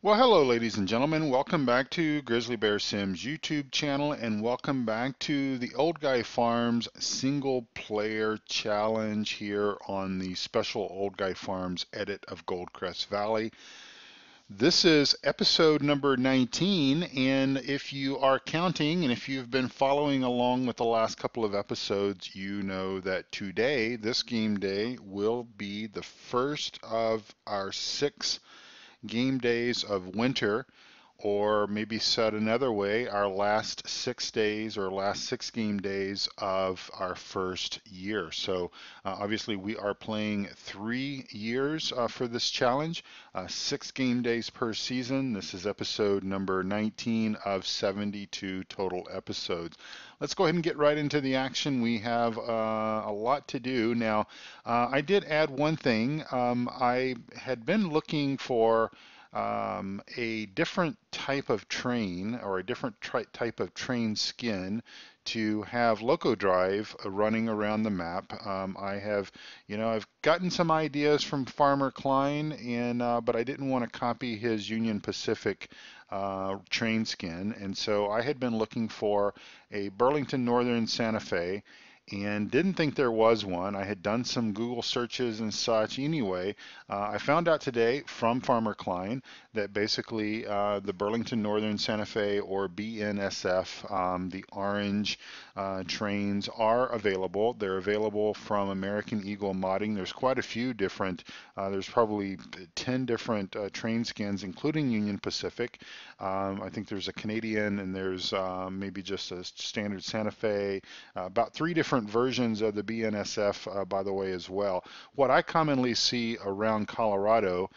Well, hello, ladies and gentlemen. Welcome back to Grizzly Bear Sims YouTube channel, and welcome back to the Old Guy Farms single player challenge here on the special Old Guy Farms edit of Goldcrest Valley. This is episode number 19, and if you are counting and if you've been following along with the last couple of episodes, you know that today, this game day, will be the first of our 6 game days of winter, or maybe said another way, our last 6 days or last 6 game days of our first year. So obviously we are playing 3 years for this challenge, 6 game days per season. This is episode number 19 of 72 total episodes. Let's go ahead and get right into the action. We have a lot to do. Now, I did add one thing. I had been looking for a different type of train or a different type of train skin to have Loco Drive running around the map. I have, I've gotten some ideas from Farmer Klein, and but I didn't want to copy his Union Pacific train skin, and so I had been looking for a Burlington Northern Santa Fe, and didn't think there was one. I had done some Google searches and such. Anyway, I found out today from Farmer Klein that basically the Burlington Northern Santa Fe, or BNSF, the orange trains are available. They're available from American Eagle Modding. There's quite a few different, there's probably 10 different train skins, including Union Pacific. I think there's a Canadian, and there's maybe just a standard Santa Fe, about 3 different versions of the BNSF, by the way, as well. What I commonly see around Colorado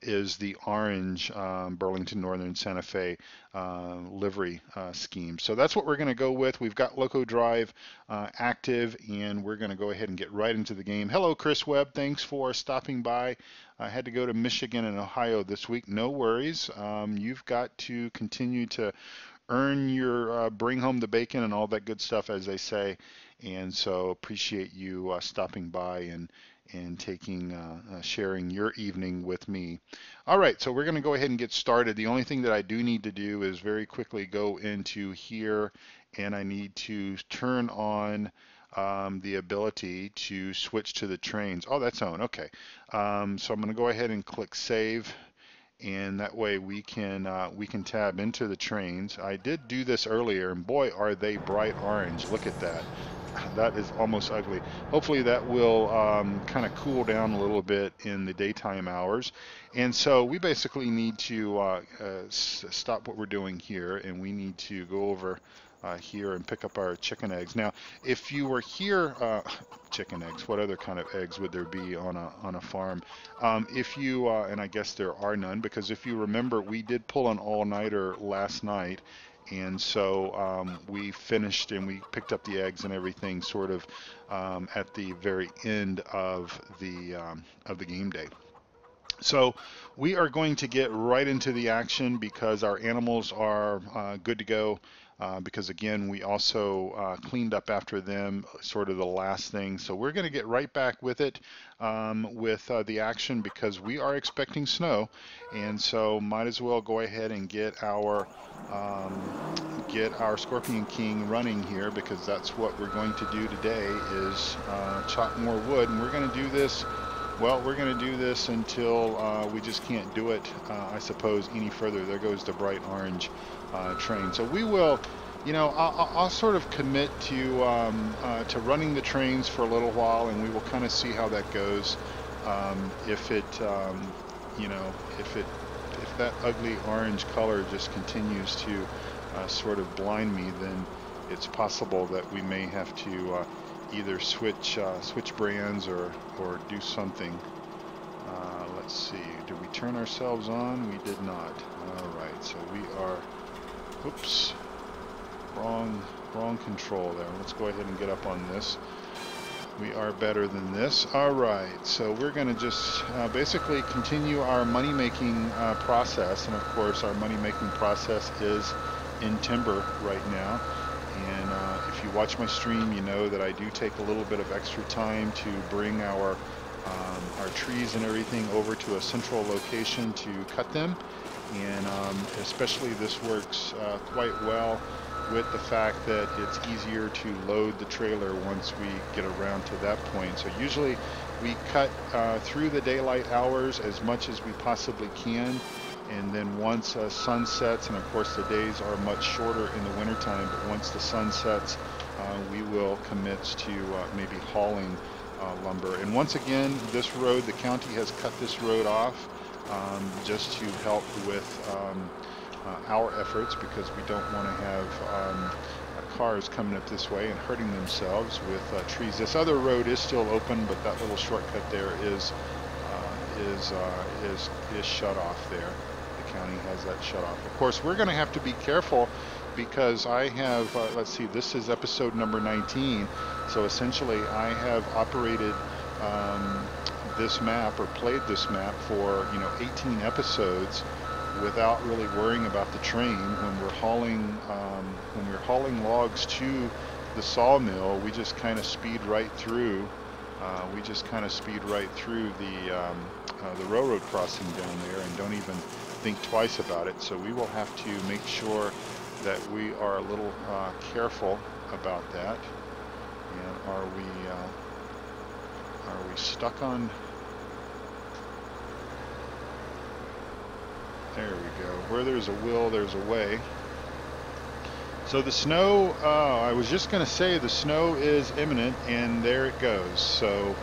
is the orange Burlington Northern Santa Fe livery scheme. So that's what we're going to go with. We've got Loco Drive active, and we're going to go ahead and get right into the game. Hello, Chris Webb. Thanks for stopping by. I had to go to Michigan and Ohio this week. No worries. You've got to continue to earn your bring home the bacon and all that good stuff, as they say. And so appreciate you stopping by and taking sharing your evening with me. All right, so we're going to go ahead and get started. The only thing that I do need to do is very quickly go into here, and I need to turn on the ability to switch to the trains. Oh, that's on. Okay. So I'm going to go ahead and click save, and that way we can tab into the trains. I did do this earlier, and boy, are they bright orange. Look at that. That is almost ugly. Hopefully that will kind of cool down a little bit in the daytime hours. And so we basically need to stop what we're doing here, and we need to go over here and pick up our chicken eggs. Now, if you were here, chicken eggs, what other kind of eggs would there be on a farm? If you, and I guess there are none, because if you remember, we did pull an all-nighter last night, and so we finished and we picked up the eggs and everything sort of at the very end of the game day. So we are going to get right into the action because our animals are good to go. Because again, we also cleaned up after them, sort of the last thing. So we're going to get right back with it, with the action, because we are expecting snow, and so might as well go ahead and get our Scorpion King running here, because that's what we're going to do today is chop more wood, and we're going to do this. Well, we're going to do this until we just can't do it, I suppose, any further. There goes the bright orange train. So we will, I'll sort of commit to running the trains for a little while, and we will kind of see how that goes. If that ugly orange color just continues to sort of blind me, then it's possible that we may have to either switch brands or do something. Let's see. Did we turn ourselves on? We did not. All right. So we are. Oops. Wrong control there. Let's go ahead and get up on this. We are better than this. All right. So we're going to just basically continue our money-making process, and of course, our money-making process is in timber right now. And if you watch my stream, you know that I do take a little bit of extra time to bring our trees and everything over to a central location to cut them. and especially this works quite well with the fact that it's easier to load the trailer once we get around to that point. So usually we cut through the daylight hours as much as we possibly can, and then once sun sets, and of course the days are much shorter in the wintertime, but once the sun sets, we will commence to maybe hauling lumber. And once again, this road, the county has cut this road off just to help with our efforts, because we don't want to have cars coming up this way and hurting themselves with trees. This other road is still open, but that little shortcut there is shut off there. The county has that shut off. Of course, we're going to have to be careful, because I have, let's see, this is episode number 19. So essentially I have operated this map, or played this map for 18 episodes without really worrying about the train. When we're hauling logs to the sawmill, we just kind of speed right through. The railroad crossing down there, and don't even think twice about it. So we will have to make sure that we are a little careful about that. And are we stuck on? There we go. Where there's a will, there's a way. So the snow, I was just going to say the snow is imminent, and there it goes. So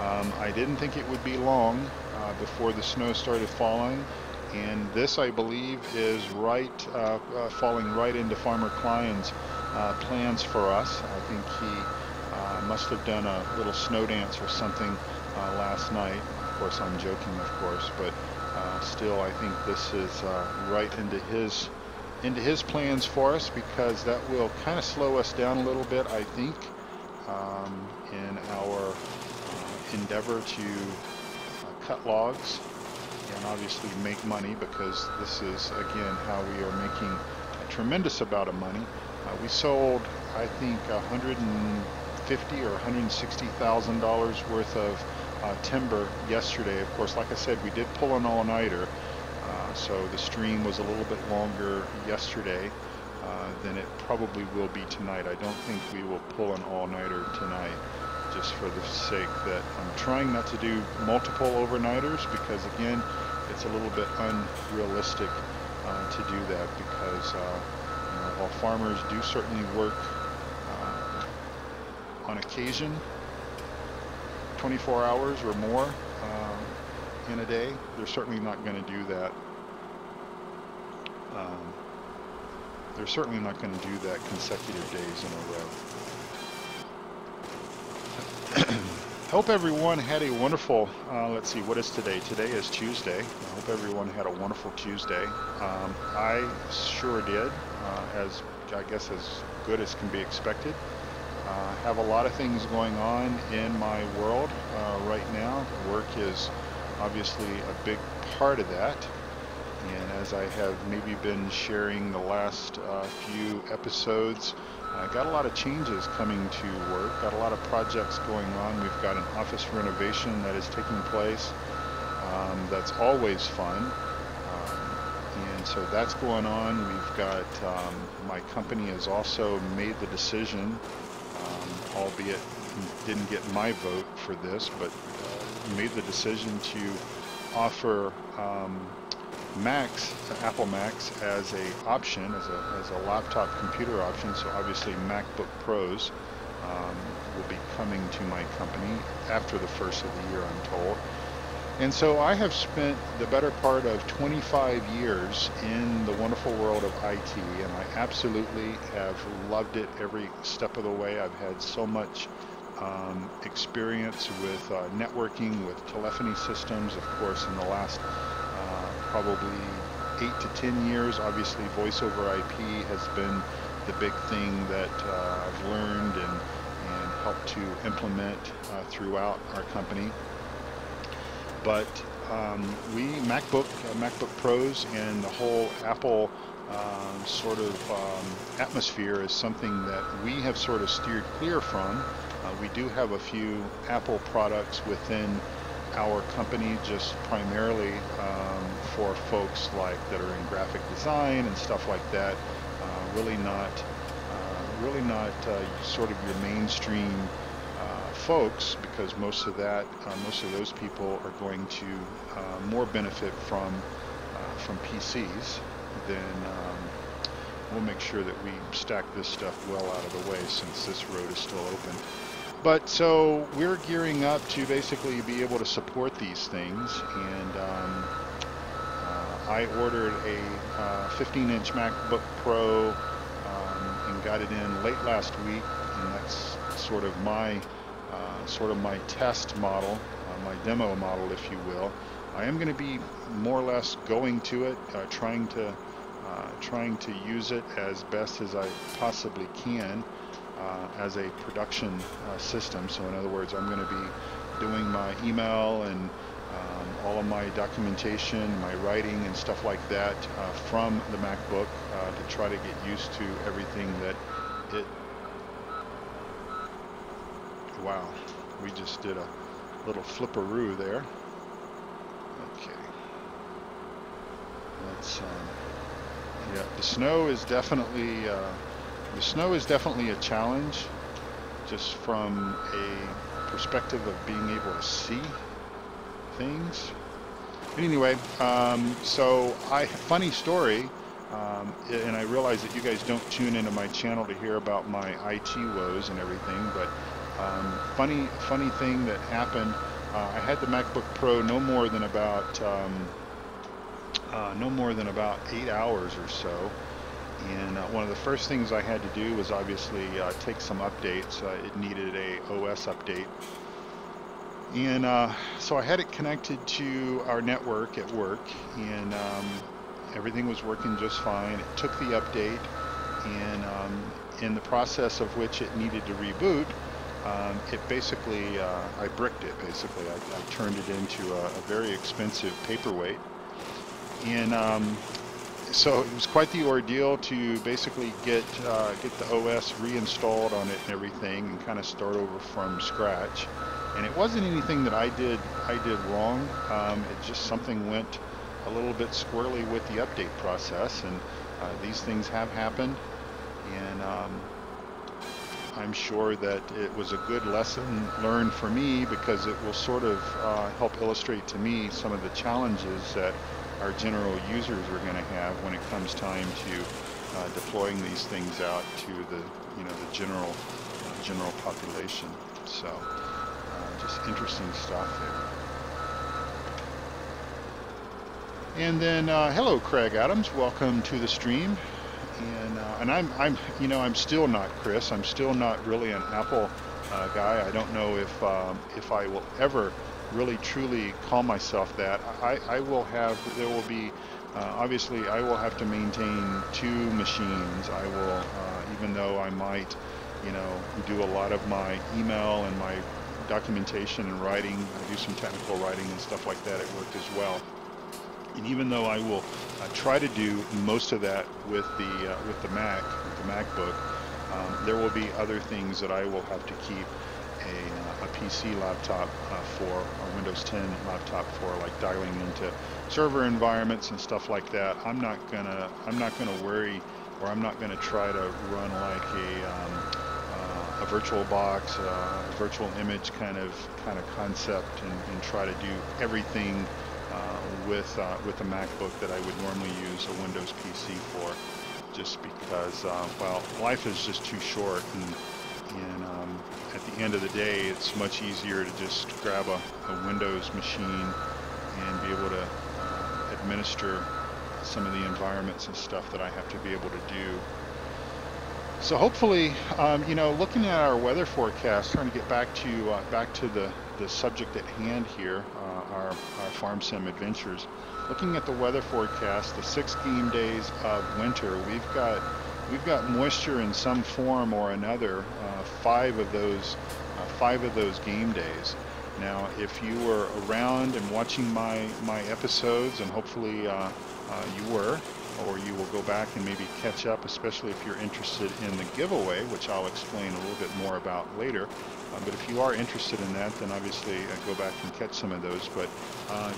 I didn't think it would be long before the snow started falling. And this, I believe, is falling right into Farmer Klein's plans for us. I think he must have done a little snow dance or something last night. Of course, I'm joking, of course, but still, I think this is right into his plans for us, because that will kind of slow us down a little bit, I think, in our endeavor to cut logs and obviously make money, because this is again how we are making a tremendous amount of money. We sold, I think, $150,000 or $160,000 worth of timber yesterday. Of course, like I said, we did pull an all-nighter, so the stream was a little bit longer yesterday than it probably will be tonight. I don't think we will pull an all-nighter tonight, just for the sake that I'm trying not to do multiple overnighters, because again, it's a little bit unrealistic to do that, because while farmers do certainly work on occasion 24 hours or more in a day, they're certainly not going to do that. They're certainly not going to do that consecutive days in a row. Hope everyone had a wonderful, let's see, what is today? Today is Tuesday. I hope everyone had a wonderful Tuesday. I sure did, as I guess as good as can be expected. Have a lot of things going on in my world right now. Work is obviously a big part of that. And as I have maybe been sharing the last few episodes, got a lot of changes coming to work, got a lot of projects going on. We've got an office renovation that is taking place. That's always fun. And so that's going on. We've got, my company has also made the decision, albeit didn't get my vote for this, but made the decision to offer Macs, Apple Macs, as a option, as a laptop computer option. So obviously MacBook Pros will be coming to my company after the first of the year, I'm told. And so I have spent the better part of 25 years in the wonderful world of IT, and I absolutely have loved it every step of the way. I've had so much experience with networking, with telephony systems. Of course, in the last probably 8 to 10 years, obviously voice over IP has been the big thing that I've learned and helped to implement throughout our company. But MacBook Pros and the whole Apple sort of atmosphere is something that we have sort of steered clear from. We do have a few Apple products within our company, just primarily for folks like that are in graphic design and stuff like that. Really not sort of your mainstream folks, because most of those people are going to more benefit from PCs. Then we'll make sure that we stack this stuff well out of the way, since this road is still open. But so we're gearing up to basically be able to support these things, and I ordered a 15-inch MacBook Pro and got it in late last week, and that's sort of my test model, my demo model, if you will. I am going to be more or less going to it, trying to use it as best as I possibly can as a production system. So in other words, I'm going to be doing my email and all of my documentation, my writing and stuff like that from the MacBook to try to get used to everything that it... Wow, we just did a little flipperoo there. Okay. Let's yeah, the snow is definitely a challenge, just from a perspective of being able to see things. But anyway, so funny story, and I realize that you guys don't tune into my channel to hear about my IT woes and everything, but funny thing that happened. I had the MacBook Pro no more than about 8 hours or so, and one of the first things I had to do was obviously take some updates. It needed a OS update, and so I had it connected to our network at work, and everything was working just fine. It took the update, and in the process of which it needed to reboot, it basically, I bricked it. Basically, I turned it into a very expensive paperweight, and so it was quite the ordeal to basically get the OS reinstalled on it and everything, and kind of start over from scratch. And it wasn't anything that I did wrong. It just something went a little bit squirrely with the update process, and these things have happened, and I'm sure that it was a good lesson learned for me, because it will sort of help illustrate to me some of the challenges that our general users are going to have when it comes time to deploying these things out to the general population. So just interesting stuff there. And then hello, Craig Adams, welcome to the stream. And I'm still not Chris. I'm still not really an Apple guy. I don't know if I will ever really truly call myself that. There will be obviously I will have to maintain 2 machines. I will even though I might do a lot of my email and my documentation and writing. I do some technical writing and stuff like that at work as well. And even though I will try to do most of that with the MacBook, there will be other things that I will have to keep a PC laptop for, a Windows 10 laptop for, like dialing into server environments and stuff like that. I'm not gonna worry, or I'm not gonna try to run like a virtual box, a virtual image kind of concept, and try to do everything with a MacBook that I would normally use a Windows PC for, just because well, life is just too short, and at the end of the day, it's much easier to just grab a Windows machine and be able to administer some of the environments and stuff that I have to be able to do. So hopefully, looking at our weather forecast, trying to get back to the subject at hand here, our farm sim adventures. Looking at the weather forecast, the 6 game days of winter, we've got moisture in some form or another. 5 of those game days. Now, if you were around and watching my episodes, and hopefully you were, or you will go back and maybe catch up, especially if you're interested in the giveaway, which I'll explain a little bit more about later. But if you are interested in that, then obviously go back and catch some of those. But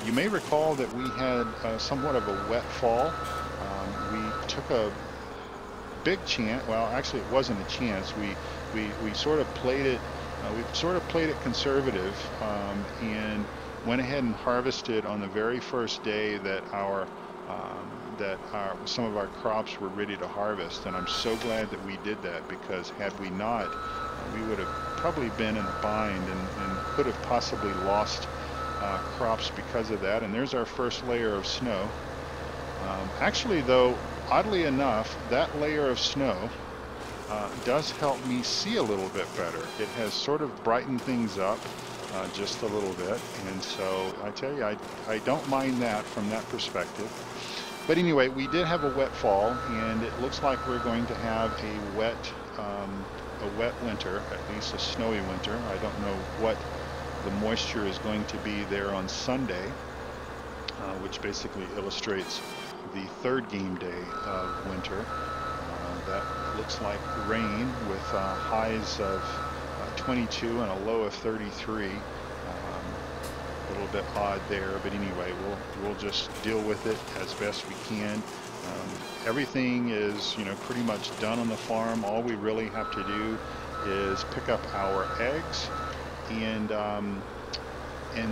you may recall that we had somewhat of a wet fall. We took a big chance. Well, actually, it wasn't a chance. We sort of played it. We sort of played it conservative, and went ahead and harvested on the very first day that some of our crops were ready to harvest. And I'm so glad that we did that, because had we not, we would have probably been in a bind and could have possibly lost crops because of that. And there's our first layer of snow. Actually, though, oddly enough, that layer of snow does help me see a little bit better. It has sort of brightened things up just a little bit, and so I tell you, I don't mind that from that perspective. But anyway, we did have a wet fall, and it looks like we're going to have a wet winter, at least a snowy winter. I don't know what the moisture is going to be there on Sunday, which basically illustrates the third game day of winter. That looks like rain with highs of 22 and a low of 33. A little bit odd there, but anyway, we'll just deal with it as best we can. Everything is, pretty much done on the farm. All we really have to do is pick up our eggs and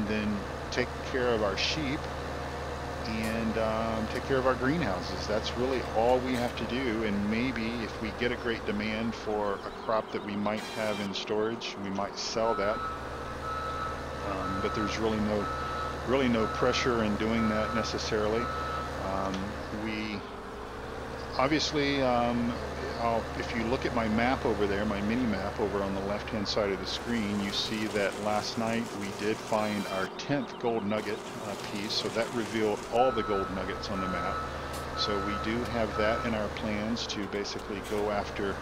then take care of our sheep and take care of our greenhouses. That's really all we have to do. And maybe if we get a great demand for a crop that we might have in storage, we might sell that. But there's really no pressure in doing that necessarily. We obviously, if you look at my map over there, my mini map over on the left hand side of the screen, you see that last night we did find our 10th gold nugget piece. So that revealed all the gold nuggets on the map. So we do have that in our plans to basically go after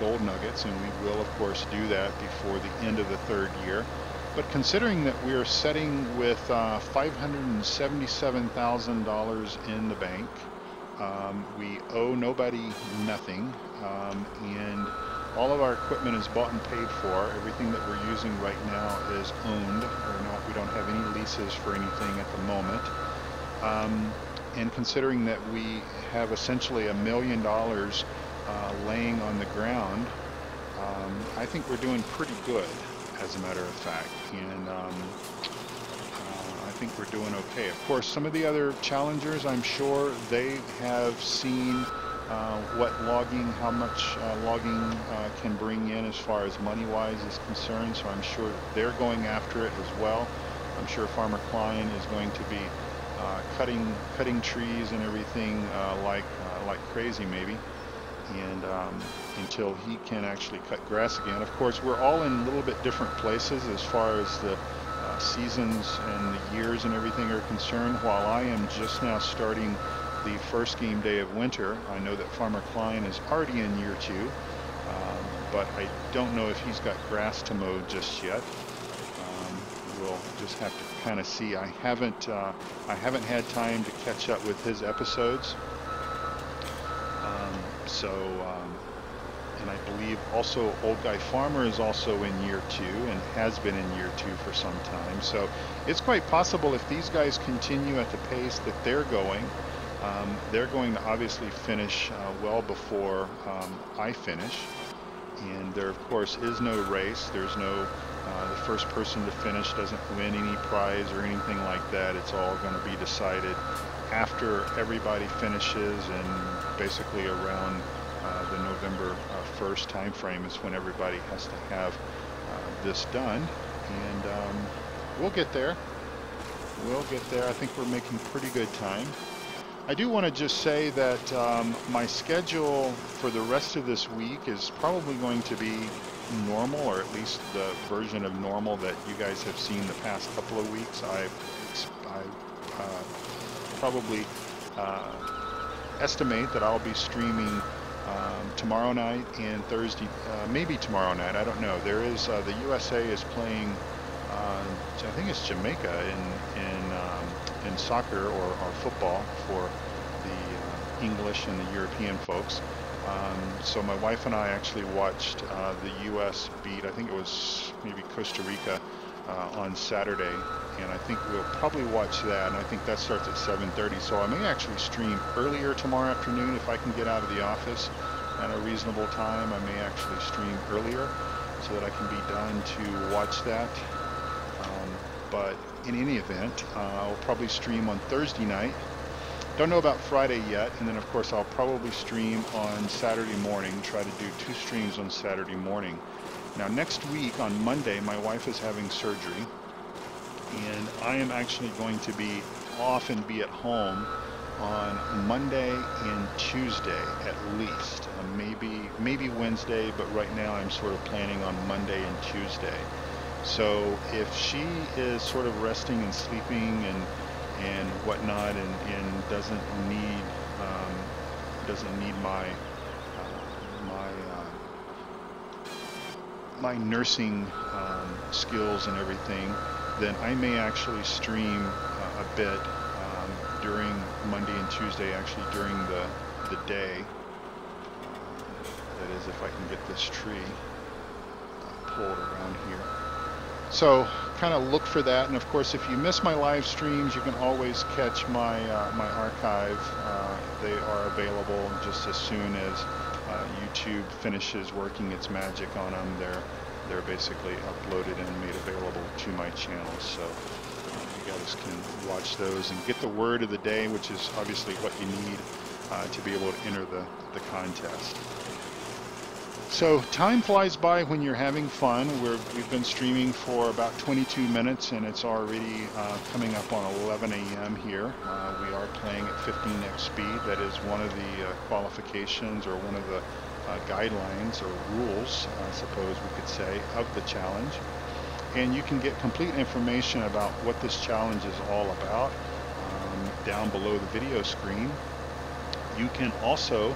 gold nuggets, and we will of course do that before the end of the third year. But considering that we are sitting with $577,000 in the bank, we owe nobody nothing, and all of our equipment is bought and paid for. Everything that we're using right now is owned. We don't have any leases for anything at the moment. And considering that we have essentially $1 million laying on the ground, I think we're doing pretty good, as a matter of fact, and I think we're doing okay. Of course, some of the other challengers, I'm sure they have seen how much logging can bring in as far as money-wise is concerned, so I'm sure they're going after it as well. I'm sure Farmer Klein is going to be cutting trees and everything like crazy, maybe. And until he can actually cut grass again. Of course, we're all in a little bit different places as far as the seasons and the years and everything are concerned. While I am just now starting the first game day of winter, I know that Farmer Klein is already in year 2, but I don't know if he's got grass to mow just yet. We'll just have to kind of see. I haven't had time to catch up with his episodes. And I believe also Old Guy Farmer is also in year 2 and has been in year 2 for some time. So it's quite possible, if these guys continue at the pace that they're going to obviously finish well before I finish. And there, of course, is no race. There's no, the first person to finish doesn't win any prize or anything like that. It's all going to be decided after everybody finishes, and basically around the November 1st time frame is when everybody has to have this done. And we'll get there. I think we're making pretty good time. I do want to just say that my schedule for the rest of this week is probably going to be normal, or at least the version of normal that you guys have seen the past couple of weeks. I probably estimate that I'll be streaming tomorrow night and Thursday, maybe tomorrow night, I don't know. There is, the USA is playing, I think it's Jamaica in soccer or football for English and the European folks. So my wife and I actually watched the U.S. beat, I think it was maybe Costa Rica, on Saturday, and I think we'll probably watch that, and I think that starts at 7:30. So I may actually stream earlier tomorrow afternoon if I can get out of the office at a reasonable time. I may actually stream earlier so that I can be done to watch that. But in any event, I'll probably stream on Thursday night. Don't know about Friday yet, and then of course I'll probably stream on Saturday morning, try to do 2 streams on Saturday morning. Now next week on Monday, my wife is having surgery, and I am actually going to be off and be at home on Monday and Tuesday at least. Maybe Wednesday, but right now I'm sort of planning on Monday and Tuesday. So if she is sort of resting and sleeping and whatnot, and doesn't need my nursing skills and everything, then I may actually stream a bit during Monday and Tuesday, actually during the day. That is, if I can get this tree pulled around here. So kind of look for that, and of course if you miss my live streams, you can always catch my my archive. They are available just as soon as YouTube finishes working its magic on them. They're basically uploaded and made available to my channel, so you guys can watch those and get the word of the day, which is obviously what you need to be able to enter the contest. So time flies by when you're having fun. We've been streaming for about 22 minutes, and it's already coming up on 11 a.m. here. We are playing at 15x speed. That is one of the qualifications, or one of the guidelines or rules, I suppose we could say, of the challenge. And you can get complete information about what this challenge is all about down below the video screen. You can also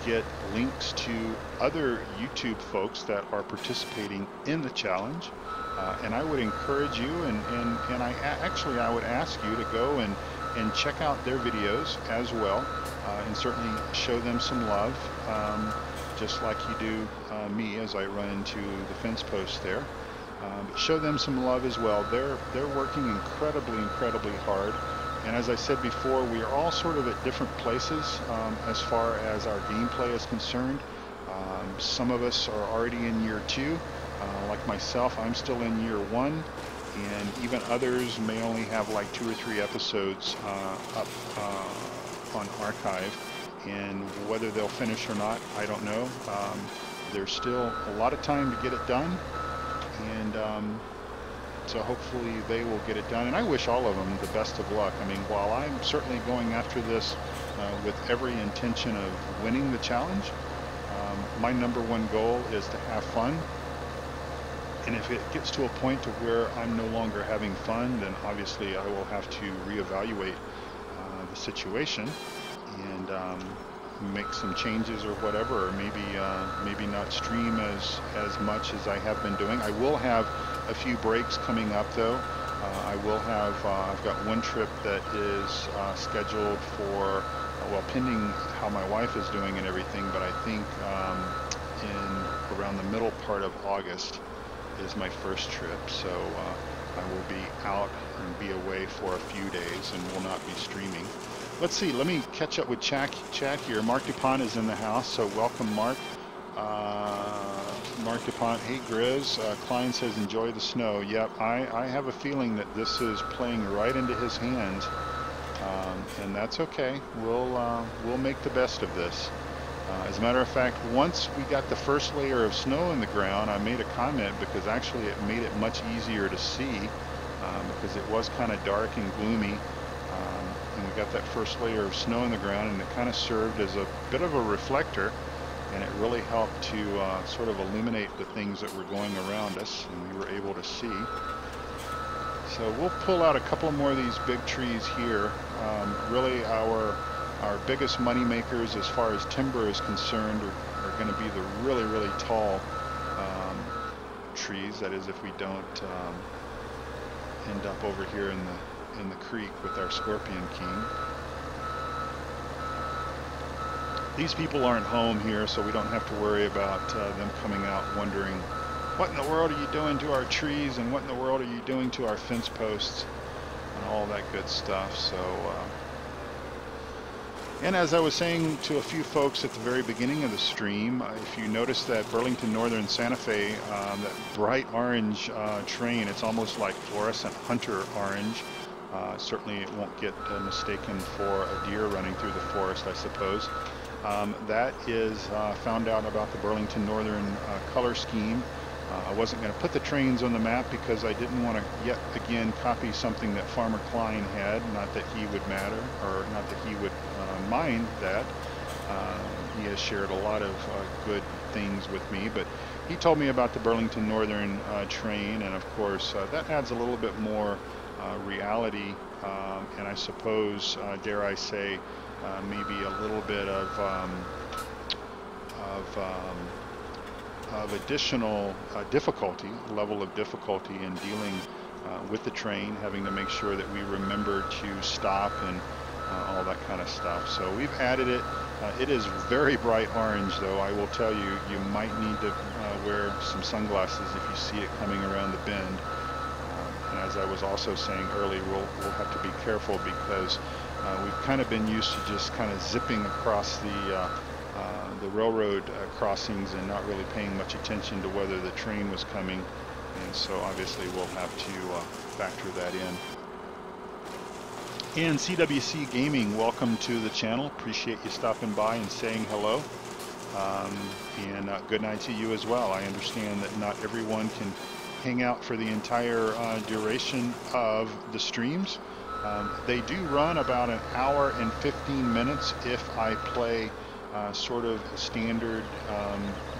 get links to other YouTube folks that are participating in the challenge, and I would encourage you, and I would ask you to go and check out their videos as well, and certainly show them some love, just like you do me as I run into the fence post there. But show them some love as well. They're working incredibly hard. And as I said before, we are all sort of at different places as far as our gameplay is concerned. Some of us are already in year 2, like myself. I'm still in year 1, and even others may only have like 2 or 3 episodes up on archive. And whether they'll finish or not, I don't know. There's still a lot of time to get it done, and so hopefully they will get it done, and I wish all of them the best of luck. I mean, while I'm certainly going after this with every intention of winning the challenge, my #1 goal is to have fun. And if it gets to a point to where I'm no longer having fun, then obviously I will have to reevaluate the situation and make some changes or whatever, or maybe not stream as much as I have been doing. I will have a few breaks coming up though. I will have I've got one trip that is scheduled for, well, pending how my wife is doing and everything, but I think in around the middle part of August is my first trip. So I will be out and be away for a few days and will not be streaming. Let's see, let me catch up with chat here. Mark DuPont is in the house, so welcome, Mark. Mark DuPont, hey Grizz. Klein says enjoy the snow. Yep, I have a feeling that this is playing right into his hands, and that's okay. We'll make the best of this. As a matter of fact, once we got the first layer of snow in the ground, I made a comment because actually it made it much easier to see, because it was kind of dark and gloomy. And we got that first layer of snow in the ground, and it kind of served as a bit of a reflector, and it really helped to sort of illuminate the things that were going around us, and we were able to see. So we'll pull out a couple more of these big trees here. Really our biggest money makers as far as timber is concerned are going to be the really tall trees. That is, if we don't end up over here in the creek with our Scorpion King. these people aren't home here, so we don't have to worry about them coming out wondering, what in the world are you doing to our trees, and what in the world are you doing to our fence posts, and all that good stuff. So, and as I was saying to a few folks at the very beginning of the stream, if you notice that Burlington Northern Santa Fe, that bright orange terrain, it's almost like fluorescent hunter orange. Certainly it won't get mistaken for a deer running through the forest, I suppose. That is found out about the Burlington Northern color scheme. I wasn't going to put the trains on the map because I didn't want to yet again copy something that Farmer Klein had. Not that he would matter, or not that he would mind that. He has shared a lot of good things with me, but he told me about the Burlington Northern train, and of course that adds a little bit more reality, and I suppose, dare I say, maybe a little bit of additional level of difficulty in dealing with the train, having to make sure that we remember to stop and all that kind of stuff. So we've added it. It is very bright orange, though. I will tell you, you might need to wear some sunglasses if you see it coming around the bend. And as I was also saying earlier, we'll have to be careful because we've kind of been used to just kind of zipping across the railroad crossings and not really paying much attention to whether the train was coming, and so obviously we'll have to factor that in. And CWC Gaming, welcome to the channel. Appreciate you stopping by and saying hello, and good night to you as well. I understand that not everyone can hang out for the entire duration of the streams. They do run about an hour and 15 minutes if I play sort of a standard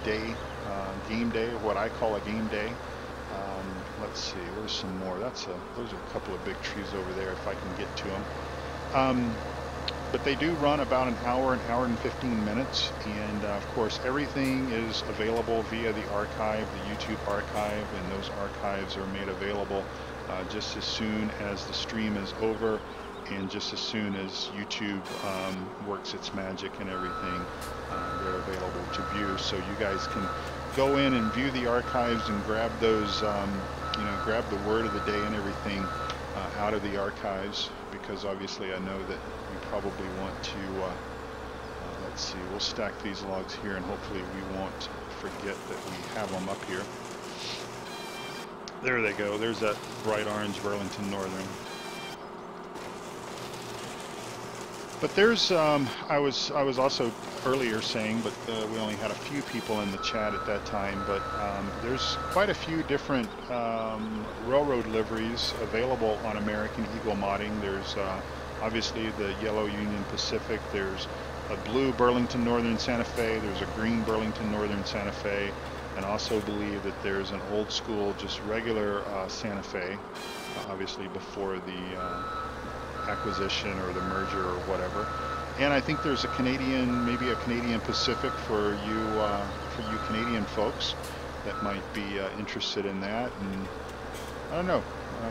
game day, or what I call a game day. Let's see, where's some more? Those are a couple of big trees over there if I can get to them. But they do run about an hour and 15 minutes, and of course everything is available via the archive, the YouTube archive, and those archives are made available just as soon as the stream is over, and just as soon as YouTube works its magic and everything, they're available to view. So you guys can go in and view the archives and grab those, grab the word of the day and everything out of the archives, because obviously I know that you probably want to, let's see, we'll stack these logs here and hopefully we won't forget that we have them up here. There they go. There's that bright orange Burlington Northern. But there's, I was also earlier saying, but we only had a few people in the chat at that time, but there's quite a few different railroad liveries available on American Eagle Modding. There's obviously the yellow Union Pacific, there's a blue Burlington Northern Santa Fe, there's a green Burlington Northern Santa Fe, and also believe that there's an old school, just regular Santa Fe, obviously before the acquisition or the merger or whatever. And I think there's a Canadian, maybe a Canadian Pacific for you Canadian folks that might be interested in that, and I don't know,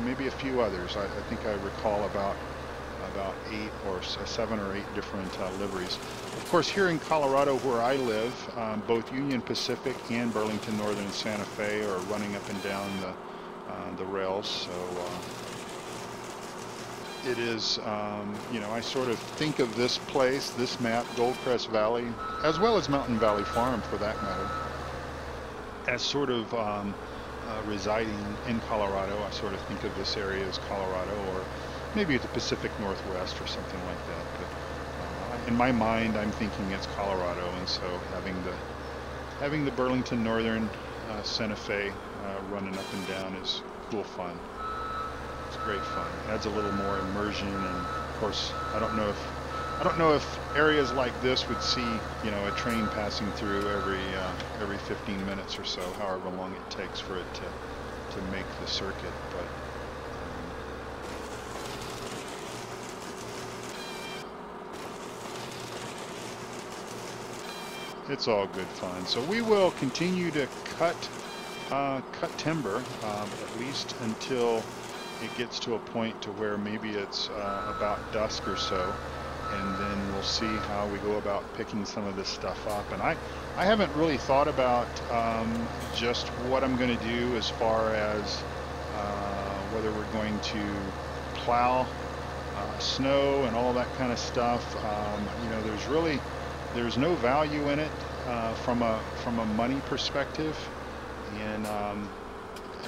maybe a few others. I think I recall about 7 or 8 different liveries. Of course, here in Colorado where I live, both Union Pacific and Burlington Northern Santa Fe are running up and down the rails, so it is, I sort of think of this place, this map, Goldcrest Valley, as well as Mountain Valley Farm for that matter, as sort of residing in Colorado. I sort of think of this area as Colorado, or maybe the Pacific Northwest or something like that. But in my mind, I'm thinking it's Colorado, and so having the Burlington Northern Santa Fe running up and down is cool fun. It's great fun. It adds a little more immersion, and of course, I don't know if areas like this would see, a train passing through every 15 minutes or so, however long it takes for it to make the circuit. But it's all good fun. So we will continue to cut timber, at least until it gets to a point to where maybe it's about dusk or so. and then we'll see how we go about picking some of this stuff up. And I haven't really thought about just what I'm going to do as far as whether we're going to plow snow and all that kind of stuff. You know, there's no value in it from a money perspective, and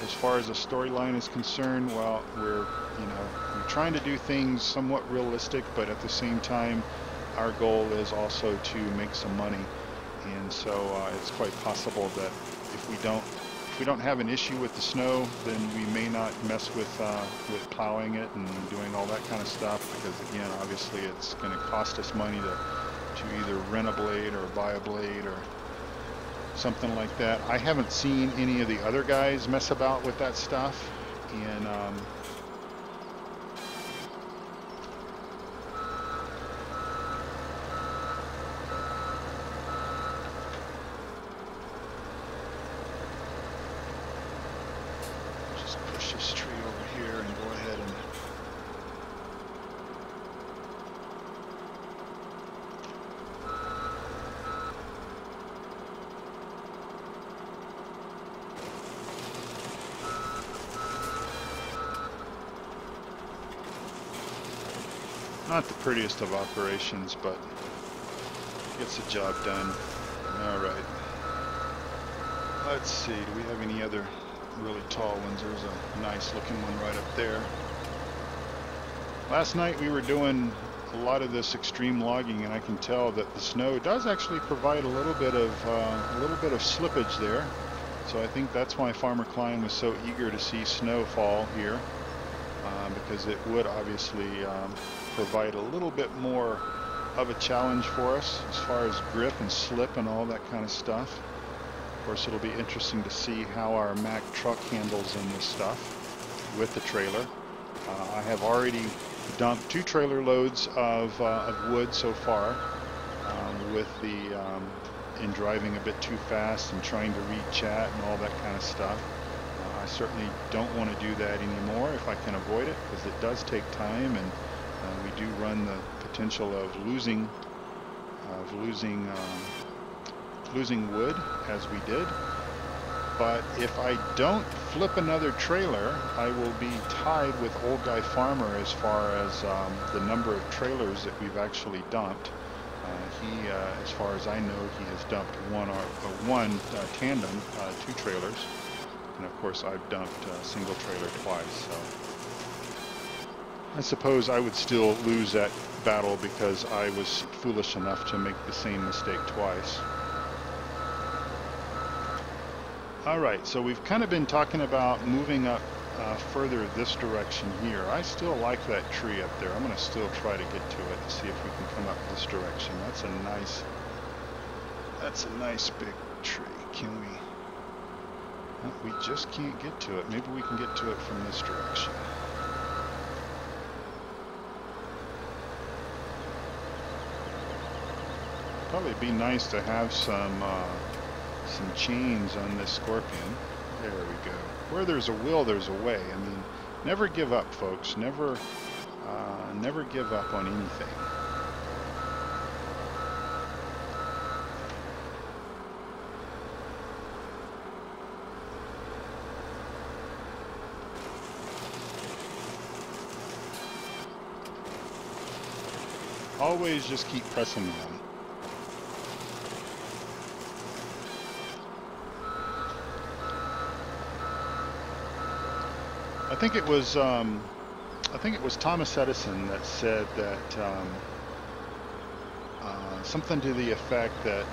as far as the storyline is concerned, well, we're trying to do things somewhat realistic, but at the same time, our goal is also to make some money. And so it's quite possible that if we don't have an issue with the snow, then we may not mess with plowing it and doing all that kind of stuff, because again, obviously it's going to cost us money to either rent a blade or buy a blade or something like that. I haven't seen any of the other guys mess about with that stuff, and just push this tree over here and go ahead and not the prettiest of operations, but gets the job done. All right. Let's see, do we have any other really tall ones? There's a nice looking one right up there. Last night we were doing a lot of this extreme logging, and I can tell that the snow does actually provide a little bit of slippage there. So I think that's why Farmer Klein was so eager to see snow fall here, because it would obviously provide a little bit more of a challenge for us as far as grip and slip and all that kind of stuff. Of course, it'll be interesting to see how our Mack truck handles in this stuff with the trailer. I have already dumped 2 trailer loads of wood so far, with in driving a bit too fast and trying to read chat and all that kind of stuff. I certainly don't want to do that anymore if I can avoid it, because it does take time, and we do run the potential of losing wood as we did. But if I don't flip another trailer, I will be tied with Old Guy Farmer as far as the number of trailers that we've actually dumped. As far as I know, he has dumped one tandem, 2 trailers. And of course, I've dumped a single trailer twice, so I suppose I would still lose that battle because I was foolish enough to make the same mistake twice. Alright, so we've kind of been talking about moving up further this direction here. I still like that tree up there. I'm going to still try to get to it and see if we can come up this direction. That's a nice big tree. Can we? Well, we just can't get to it. Maybe we can get to it from this direction. Probably be nice to have some chains on this scorpion. There we go. Where there's a will, there's a way. I mean, never give up, folks. Never give up on anything. Always just keep pressing on. I think it was Thomas Edison that said that something to the effect that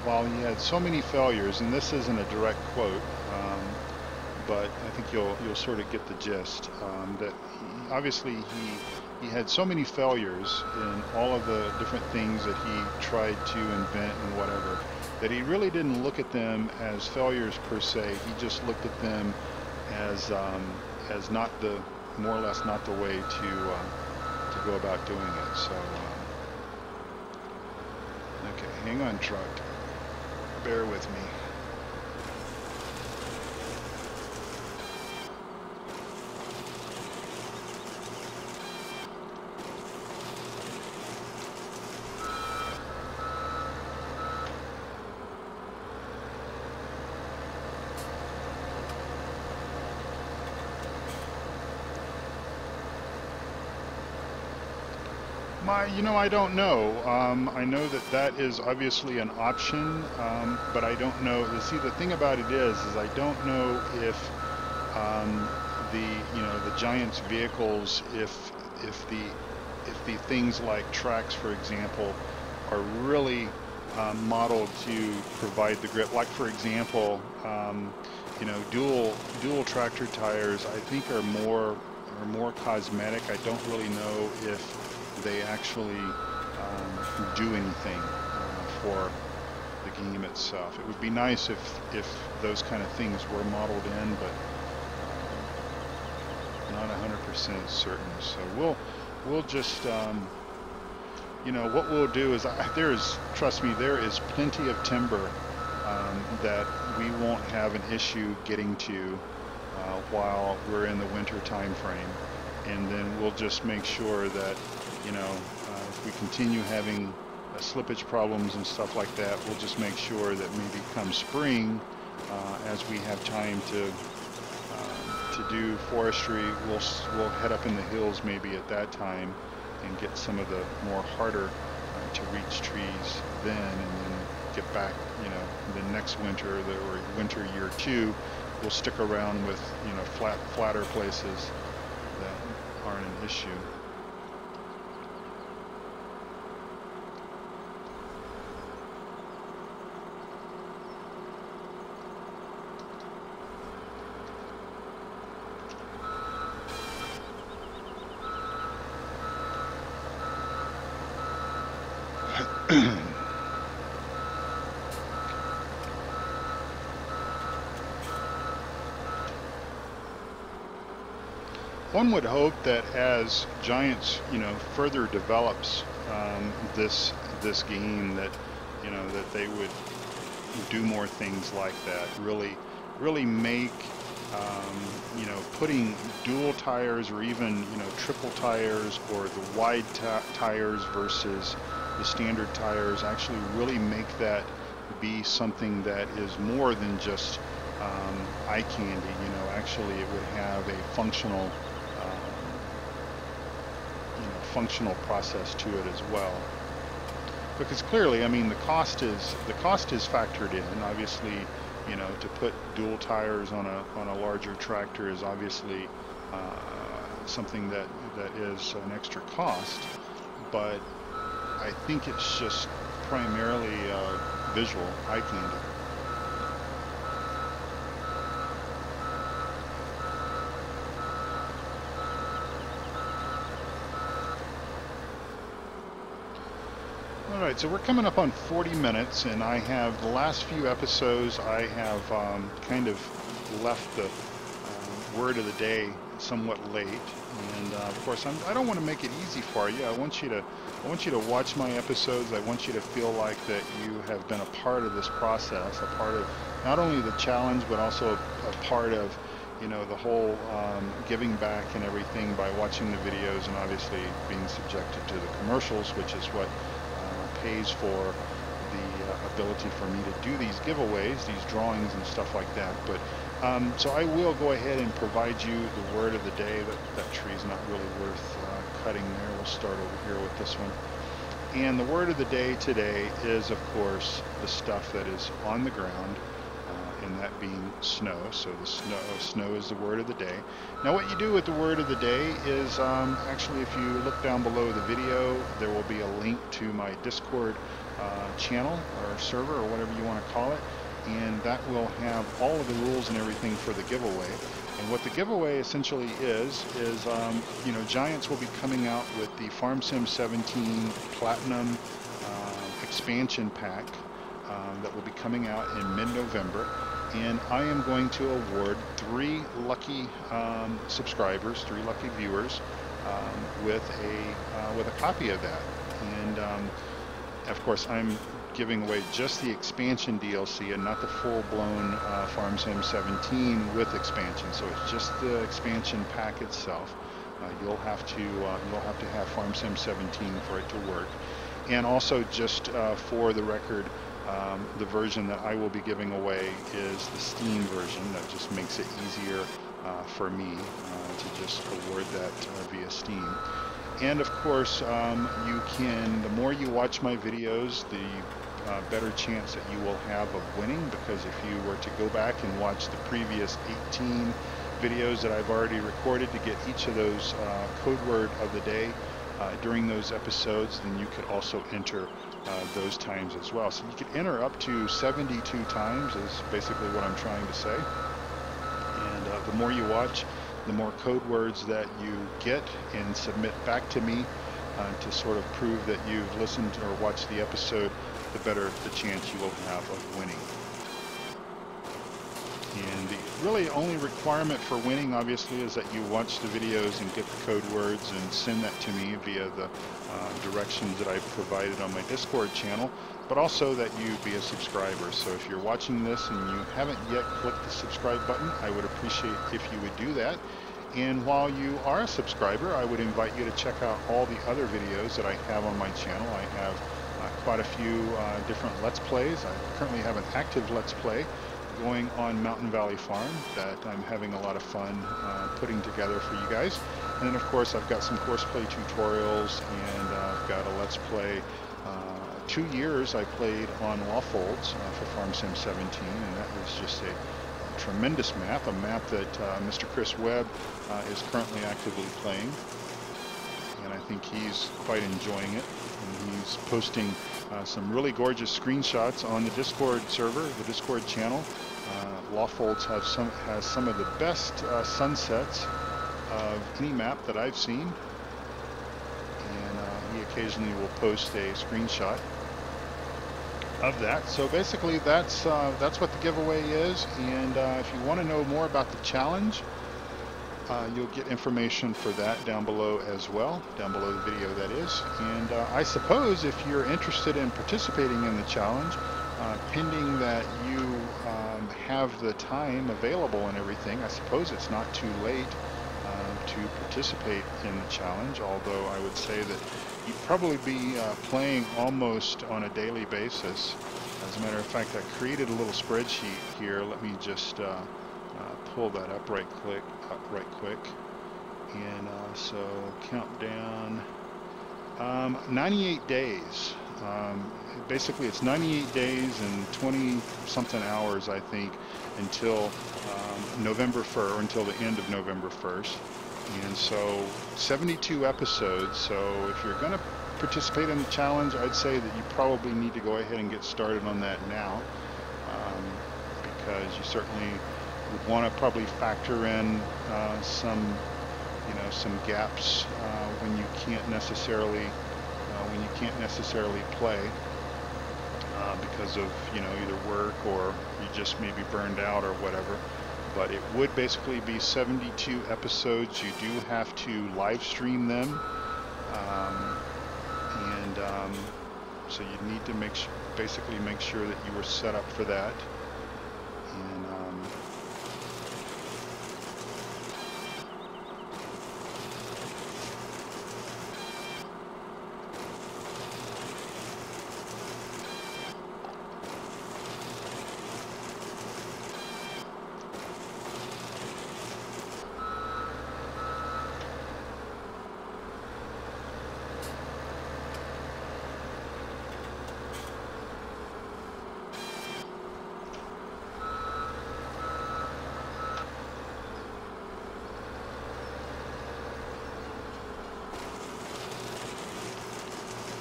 while he had so many failures, and this isn't a direct quote, but I think you'll sort of get the gist, that obviously he had so many failures in all of the different things that he tried to invent and whatever, that he really didn't look at them as failures per se. He just looked at them as more or less not the way to go about doing it. So okay, hang on, truck, bear with me. I don't know. I know that that is obviously an option, but I don't know. See, the thing about it is I don't know if um, the Giants vehicles, if the things like tracks, for example, are really modeled to provide the grip. Like for example, dual tractor tires, I think are more cosmetic. I don't really know if they actually do anything for the game itself. It would be nice if those kind of things were modeled in, but not 100% certain. So we'll just what we'll do is trust me, there is plenty of timber that we won't have an issue getting to while we're in the winter time frame, and then we'll just make sure that if we continue having slippage problems and stuff like that, we'll just make sure that maybe come spring, as we have time to do forestry, we'll head up in the hills maybe at that time and get some of the more harder to reach trees then, and then get back, the next winter, or winter year 2, we'll stick around with, flatter places that aren't an issue. One would hope that as Giants, further develops this game, that that they would do more things like that. Really make putting dual tires, or even triple tires, or the wide tires versus the standard tires, actually really make that be something that is more than just eye candy. Actually it would have a functional process to it as well. Because clearly, I mean, the cost is factored in. Obviously, to put dual tires on a larger tractor is obviously something that is an extra cost. But I think it's just primarily visual, eye candy. Alright, so we're coming up on 40 minutes, and I have the last few episodes, I have kind of left the word of the day somewhat late, and of course I don't want to make it easy for you. I want you to watch my episodes. I want you to feel like that you have been a part of this process, a part of not only the challenge, but also a part of the whole giving back and everything by watching the videos, and obviously being subjected to the commercials, which is what pays for the ability for me to do these giveaways, these drawings and stuff like that. But so I will go ahead and provide you the word of the day. That tree's not really worth cutting there. We'll start over here with this one. And the word of the day today is, of course, the stuff that is on the ground, and that being snow. So the snow is the word of the day. Now what you do with the word of the day is actually, if you look down below the video, there will be a link to my Discord channel or server, or whatever you want to call it, and that will have all of the rules and everything for the giveaway. And what the giveaway essentially is Giants will be coming out with the Farm Sim 17 Platinum expansion pack that will be coming out in mid-November, and I am going to award 3 lucky subscribers, 3 lucky viewers, with a copy of that. And of course, I'm giving away just the expansion DLC and not the full-blown Farm Sim 17 with expansion. So it's just the expansion pack itself. You'll have to have Farm Sim 17 for it to work. And also, just for the record, the version that I will be giving away is the Steam version. That just makes it easier for me to just award that via Steam. And of course, the more you watch my videos, the better chance that you will have of winning, because if you were to go back and watch the previous 18 videos that I've already recorded to get each of those code word of the day during those episodes, then you could also enter those times as well. So you could enter up to 72 times is basically what I'm trying to say. And the more you watch, the more code words that you get and submit back to me to sort of prove that you've listened or watched the episode, the better the chance you will have of winning. And the really only requirement for winning, obviously, is that you watch the videos and get the code words and send that to me via the directions that I've provided on my Discord channel, but also that you be a subscriber. So if you're watching this and you haven't yet clicked the subscribe button, I would appreciate if you would do that. And while you are a subscriber, I would invite you to check out all the other videos that I have on my channel. I have quite a few different Let's Plays. I currently have an active Let's Play going on Mountain Valley Farm that I'm having a lot of fun putting together for you guys. And then of course I've got some courseplay tutorials, and I've got a Let's Play 2 years I played on Lawfolds for Farm Sim 17, and that was just a tremendous map, a map that Mr. Chris Webb is currently actively playing, and I think he's quite enjoying it. And he's posting some really gorgeous screenshots on the Discord server, the Discord channel. Lawfolds has some of the best sunsets of any map that I've seen, and he occasionally will post a screenshot of that. So basically that's what the giveaway is. And if you want to know more about the challenge, you'll get information for that down below as well, down below the video that is. And I suppose if you're interested in participating in the challenge, pending that you have the time available and everything, I suppose it's not too late to participate in the challenge, although I would say that you'd probably be playing almost on a daily basis. As a matter of fact, I created a little spreadsheet here. Let me just pull that up right quick. And so countdown, 98 days. Basically it's 98 days and 20 something hours, I think, until November 1st, or until the end of November 1st. And so 72 episodes. So if you're going to participate in the challenge, I'd say that you probably need to go ahead and get started on that now, because you certainly would want to probably factor in some gaps when you can't necessarily play because of either work or you just may be burned out or whatever. But it would basically be 72 episodes. You do have to live stream them, so you need to basically make sure that you were set up for that. And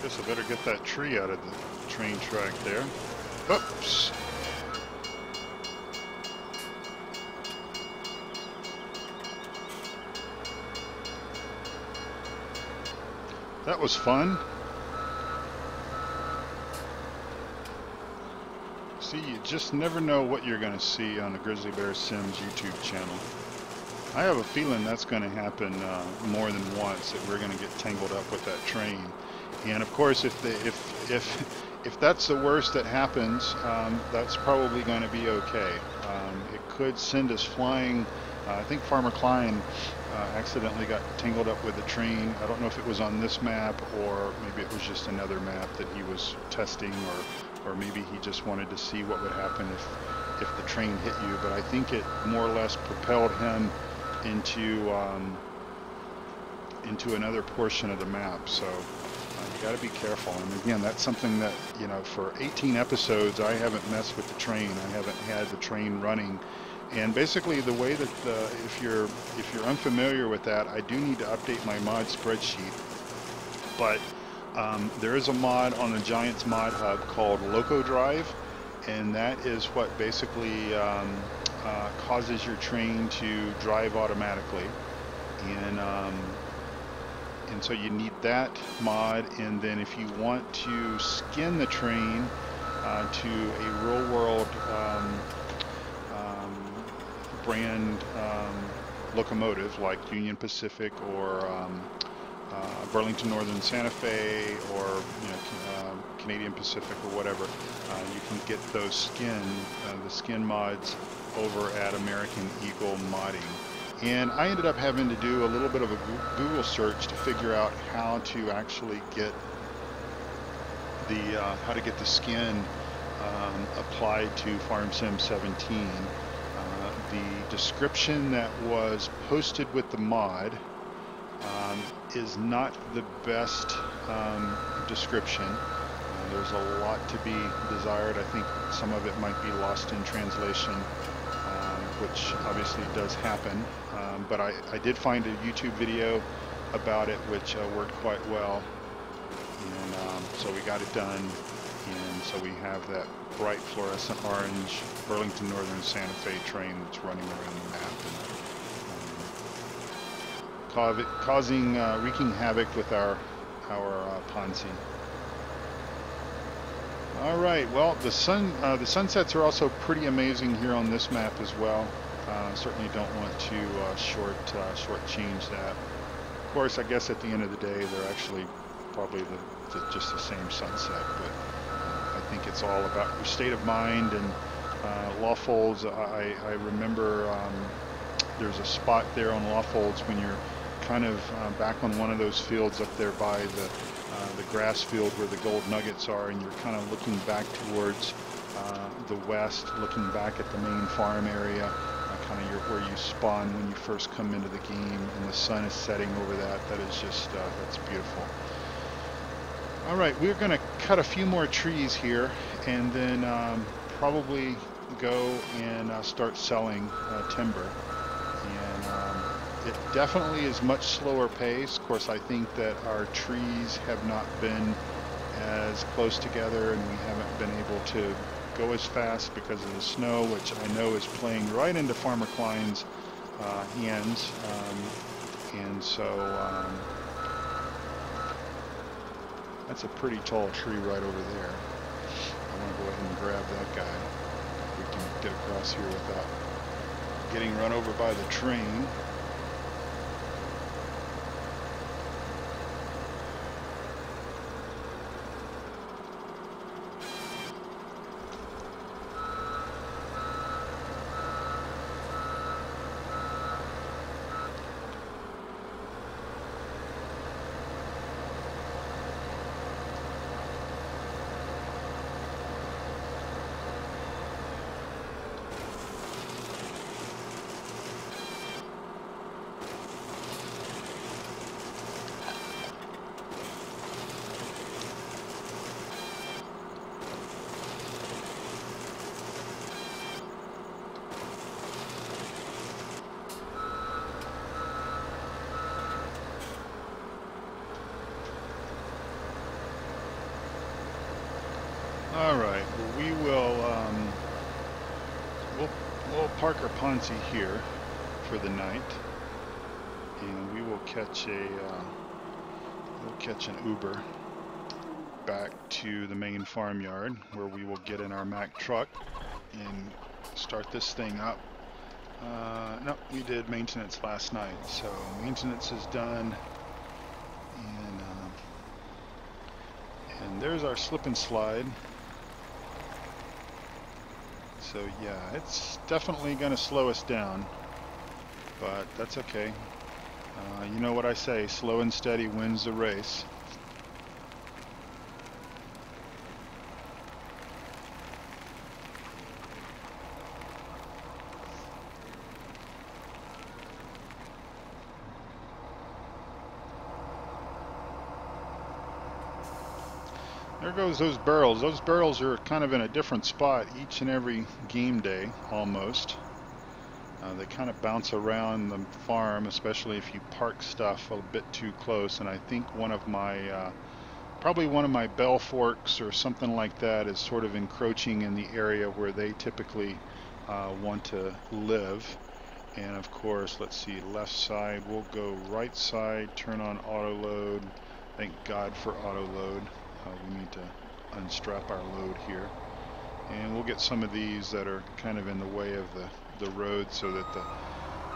guess I better get that tree out of the train track there. Oops. That was fun. See, you just never know what you're going to see on the Grizzly Bear Sims YouTube channel. I have a feeling that's going to happen more than once, that we're going to get tangled up with that train. And of course, if that's the worst that happens, that's probably going to be okay. It could send us flying. I think Farmer Klein accidentally got tangled up with the train. I don't know if it was on this map or maybe it was just another map that he was testing, or maybe he just wanted to see what would happen if the train hit you. But I think it more or less propelled him into into another portion of the map. So you got to be careful. And again, that's something that, you know, for 18 episodes, I haven't messed with the train. I haven't had the train running. And basically, the way that if you're unfamiliar with that, I do need to update my mod spreadsheet. But there is a mod on the Giants mod hub called Loco Drive, and that is what basically causes your train to drive automatically. And so you need that mod, and then if you want to skin the train to a real world brand locomotive like Union Pacific or Burlington Northern Santa Fe, or Canadian Pacific or whatever, you can get those the skin mods over at American Eagle Modding. And I ended up having to do a little bit of a Google search to figure out how to actually get the skin applied to Farm Sim 17. The description that was posted with the mod is not the best description. There's a lot to be desired. I think some of it might be lost in translation, which obviously does happen. But I did find a YouTube video about it, which worked quite well. And so we got it done. And so we have that bright fluorescent orange Burlington Northern Santa Fe train that's running around the map, and causing wreaking havoc with our Ponzi. All right, well, the sunsets are also pretty amazing here on this map as well. Certainly don't want to shortchange that. Of course, I guess at the end of the day, they're actually probably just the same sunset, but I think it's all about your state of mind. And Lawfolds, I remember there's a spot there on Lawfolds when you're kind of back on one of those fields up there by the grass field where the gold nuggets are, and you're kind of looking back towards the west, looking back at the main farm area, kind of where you spawn when you first come into the game, and the sun is setting over that. That is just, that's beautiful. All right, we're going to cut a few more trees here, and then probably go and start selling timber. And it definitely is much slower pace. Of course, I think that our trees have not been as close together, and we haven't been able to go as fast because of the snow, which I know is playing right into Farmer Klein's hands. And so that's a pretty tall tree right over there. I want to go ahead and grab that guy. We can get across here without getting run over by the train. All right, well, we will we'll park our Ponzi here for the night, and we will catch an Uber back to the main farmyard, where we will get in our Mack truck and start this thing up. No, we did maintenance last night, so maintenance is done, and there's our slip and slide. So yeah, it's definitely going to slow us down, but that's okay. You know what I say, slow and steady wins the race. There goes those barrels. Those barrels are kind of in a different spot each and every game day, almost. They kind of bounce around the farm, especially if you park stuff a bit too close. And I think one of my, probably one of my bell forks or something like that is sort of encroaching in the area where they typically want to live. And of course, let's see, left side, we'll go right side, turn on auto load. Thank God for auto load. We need to unstrap our load here. And we'll get some of these that are kind of in the way of the road so that the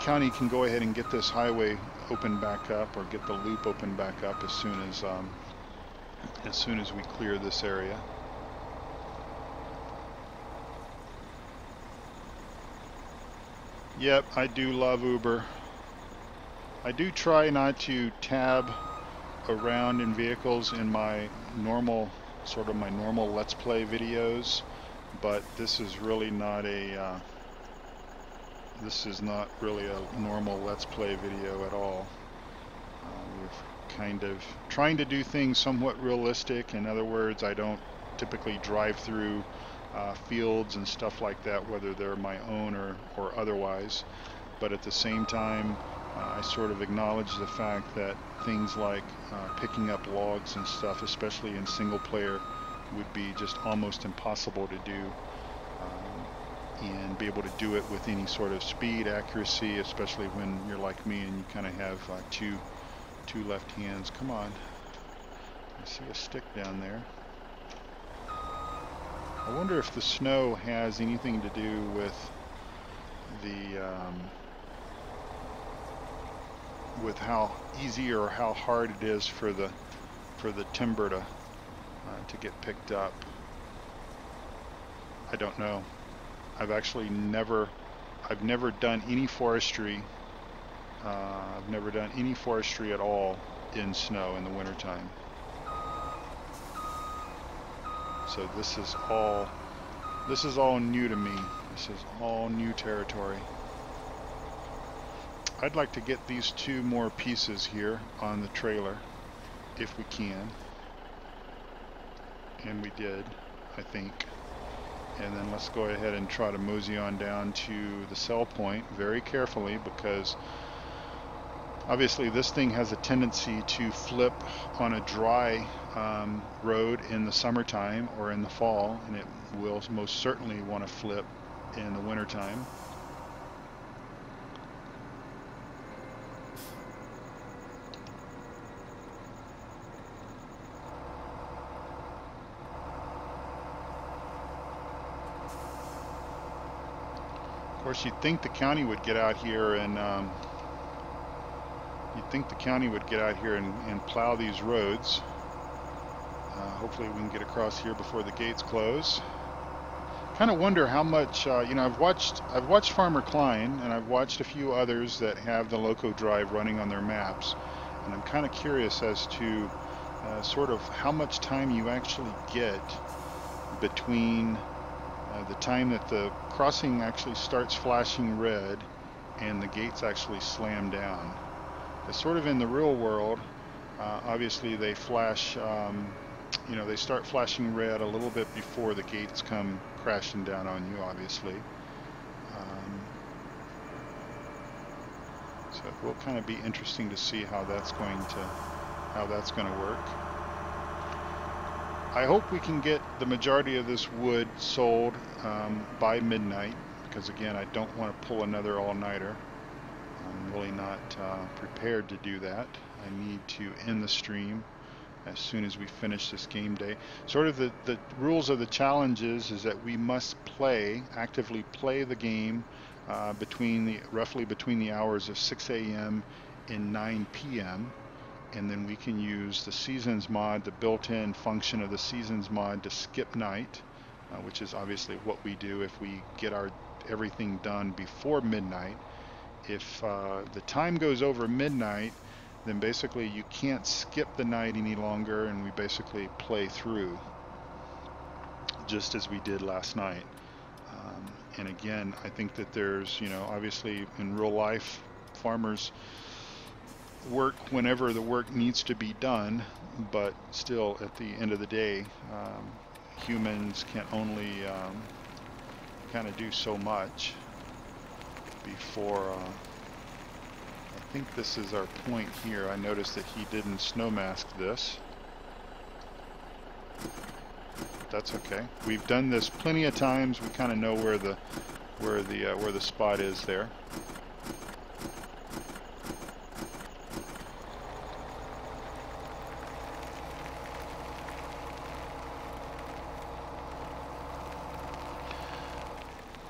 county can go ahead and get this highway open back up, or get the loop open back up as soon as we clear this area. Yep, I do love Uber. I do try not to tab around in vehicles in my normal, sort of my normal Let's Play videos, but this is really not a, this is not really a normal Let's Play video at all. We're kind of trying to do things somewhat realistic. In other words, I don't typically drive through fields and stuff like that, whether they're my own or otherwise, but at the same time, I sort of acknowledge the fact that things like picking up logs and stuff, especially in single player, would be just almost impossible to do, and be able to do it with any sort of speed, accuracy, especially when you're like me and you kind of have two left hands. Come on, I see a stick down there. I wonder if the snow has anything to do with the with how easy or how hard it is for the timber to get picked up. I don't know. I've actually never done any forestry. I've never done any forestry at all in snow in the wintertime. So this is all new to me. This is all new territory. I'd like to get these two more pieces here on the trailer, if we can. And we did, I think. And then let's go ahead and try to mosey on down to the sell point very carefully, because obviously this thing has a tendency to flip on a dry road in the summertime or in the fall, and it will most certainly want to flip in the wintertime. Of course, you'd think the county would get out here and plow these roads. Hopefully we can get across here before the gates close. Kind of wonder how much, you know, I've watched Farmer Klein, and I've watched a few others that have the Loco Drive running on their maps, and I'm kind of curious as to sort of how much time you actually get between the time that the crossing actually starts flashing red and the gates actually slam down. It's sort of in the real world, obviously they flash, you know, they start flashing red a little bit before the gates come crashing down on you, obviously. So it will kind of be interesting to see how that's going to work. I hope we can get the majority of this wood sold by midnight, because again, I don't want to pull another all-nighter. I'm really not prepared to do that. I need to end the stream as soon as we finish this game day. Sort of the rules of the challenge is that we must actively play the game roughly between the hours of 6 a.m. and 9 p.m. and then we can use the Seasons mod, the built-in function of the Seasons mod, to skip night, which is obviously what we do if we get everything done before midnight. If the time goes over midnight, then basically you can't skip the night any longer, and we basically play through, just as we did last night. And again, I think that there's, you know, obviously in real life, farmers, work whenever the work needs to be done, but still at the end of the day, humans can only kind of do so much before I think this is our point here. I noticed that he didn't snow mask this. That's okay. We've done this plenty of times. We kind of know where the spot is there.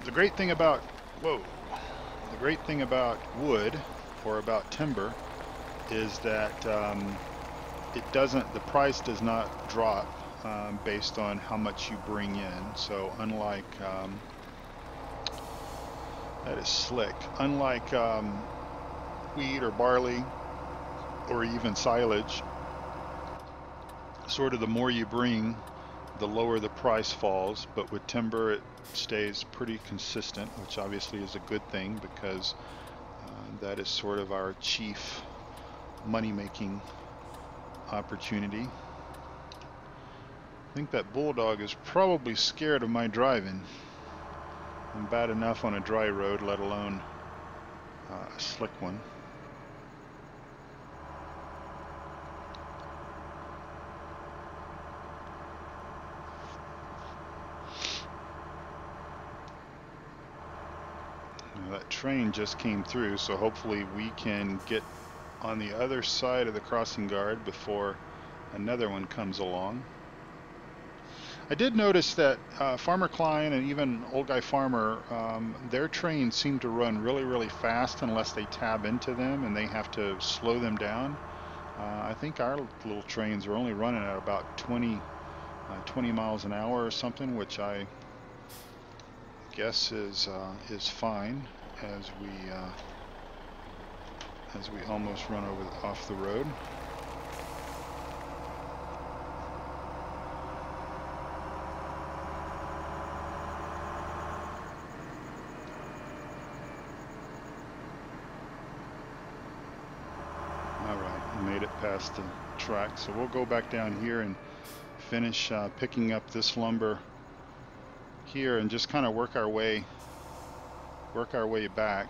The great thing about wood or about timber is that the price does not drop based on how much you bring in. So unlike that is slick. Unlike wheat or barley or even silage, sort of the more you bring, the lower the price falls. But with timber, it stays pretty consistent, which obviously is a good thing, because that is sort of our chief money-making opportunity. I think that bulldog is probably scared of my driving. I'm bad enough on a dry road, let alone a slick one. Now, that train just came through, so hopefully we can get on the other side of the crossing guard before another one comes along. I did notice that Farmer Klein and even Old Guy Farmer, their trains seem to run really, really fast unless they tab into them and they have to slow them down. I think our little trains are only running at about 20 miles an hour or something, which I guess is fine as we almost run off the road. Made it past the track, so we'll go back down here and finish picking up this lumber here and just kind of work our way back.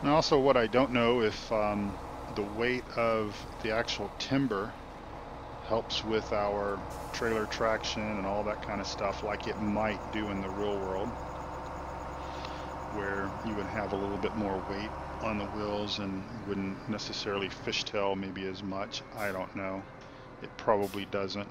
And also, what I don't know if the weight of the actual timber helps with our trailer traction and all that kind of stuff, like it might do in the real world, where you would have a little bit more weight on the wheels and wouldn't necessarily fishtail maybe as much. I don't know. It probably doesn't.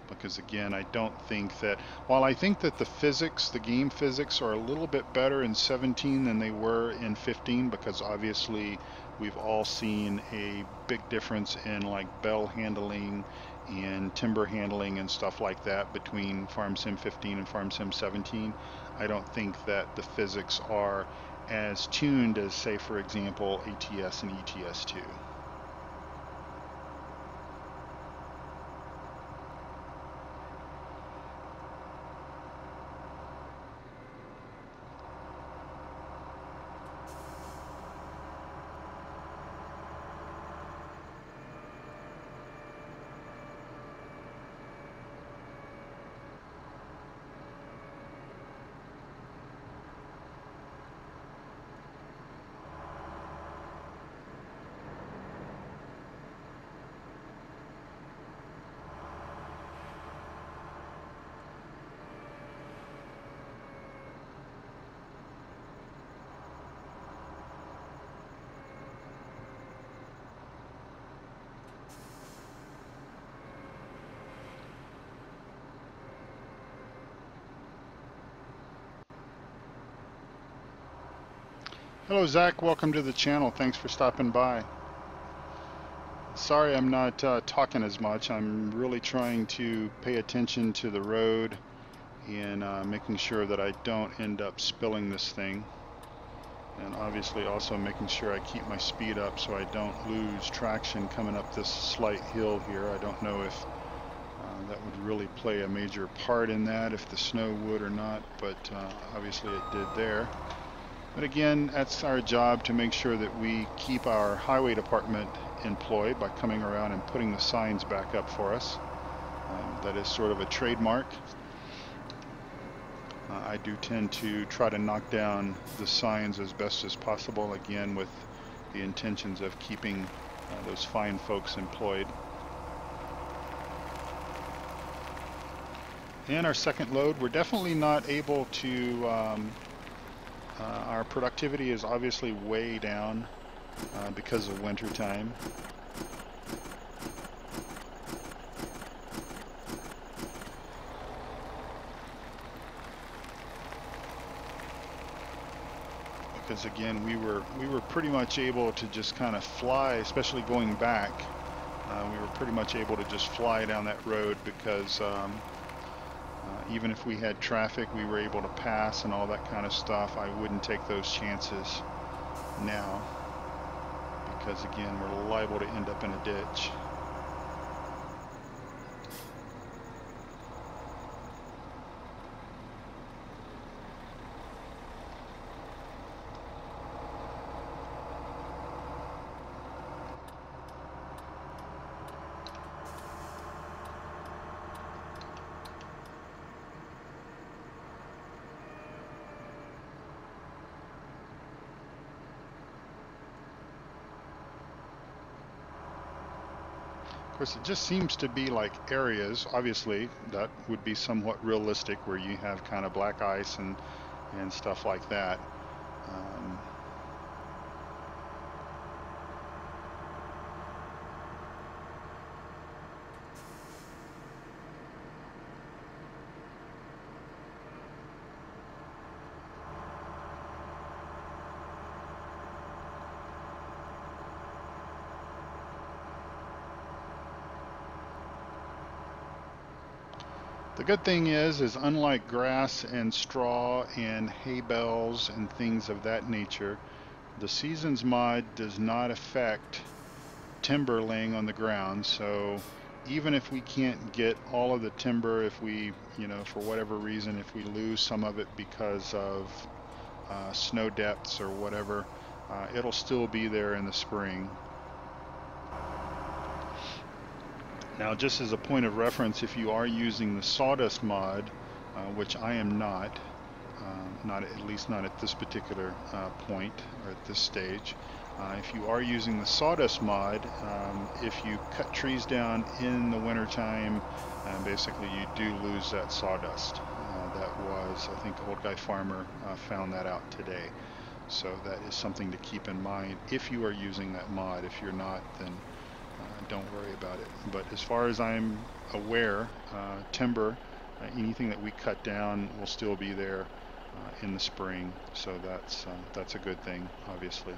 Because again, I don't think that, while I think that the game physics are a little bit better in 17 than they were in 15, because obviously we've all seen a big difference in like bell handling and timber handling and stuff like that between Farm Sim 15 and Farm Sim 17. I don't think that the physics are as tuned as, say, for example, ATS and ETS2. Hello, Zach. Welcome to the channel. Thanks for stopping by. Sorry I'm not talking as much. I'm really trying to pay attention to the road and making sure that I don't end up spilling this thing. And obviously also making sure I keep my speed up so I don't lose traction coming up this slight hill here. I don't know if that would really play a major part in that, if the snow would or not, but obviously it did there. But again, that's our job, to make sure that we keep our highway department employed by coming around and putting the signs back up for us. That is sort of a trademark. I do tend to try to knock down the signs as best as possible, again with the intentions of keeping those fine folks employed. And our second load, we're definitely not able to, our productivity is obviously way down because of winter time. Because again, we were pretty much able to just kind of fly, especially going back. We were pretty much able to just fly down that road because even if we had traffic, we were able to pass and all that kind of stuff. I wouldn't take those chances now because again, we're liable to end up in a ditch. Of course, it just seems to be like areas, obviously, that would be somewhat realistic, where you have kind of black ice and stuff like that. The good thing is unlike grass and straw and hay bales and things of that nature, the seasons mod does not affect timber laying on the ground. So even if we can't get all of the timber, if we, for whatever reason, if we lose some of it because of snow depths or whatever, it'll still be there in the spring. Now, just as a point of reference, if you are using the sawdust mod, which I am not at least not at this particular point or at this stage, if you are using the sawdust mod, if you cut trees down in the wintertime, basically you do lose that sawdust. That was, I think, Old Guy Farmer found that out today. So that is something to keep in mind if you are using that mod. If you're not, then don't worry about it. But as far as I'm aware, timber, anything that we cut down will still be there in the spring. So that's a good thing, obviously.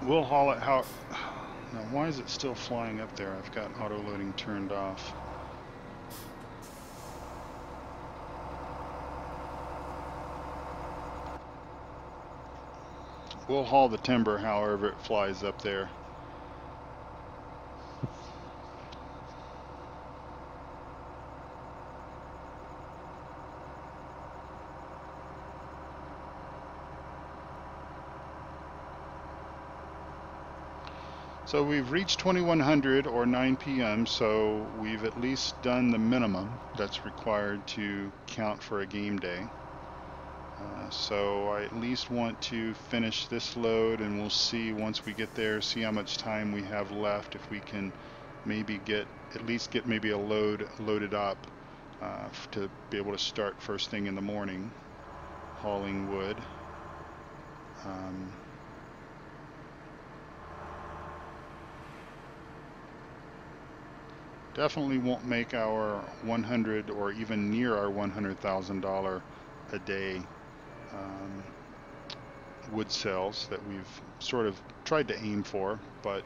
We'll haul it how... Now, why is it still flying up there? I've got auto-loading turned off. We'll haul the timber however it flies up there. So we've reached 2100 or 9 p.m. so we've at least done the minimum that's required to count for a game day. So I at least want to finish this load, and we'll see once we get there, see how much time we have left, if we can maybe at least get maybe a load loaded up to be able to start first thing in the morning hauling wood. Definitely won't make our 100 or even near our $100,000 a day wood sales that we've sort of tried to aim for, but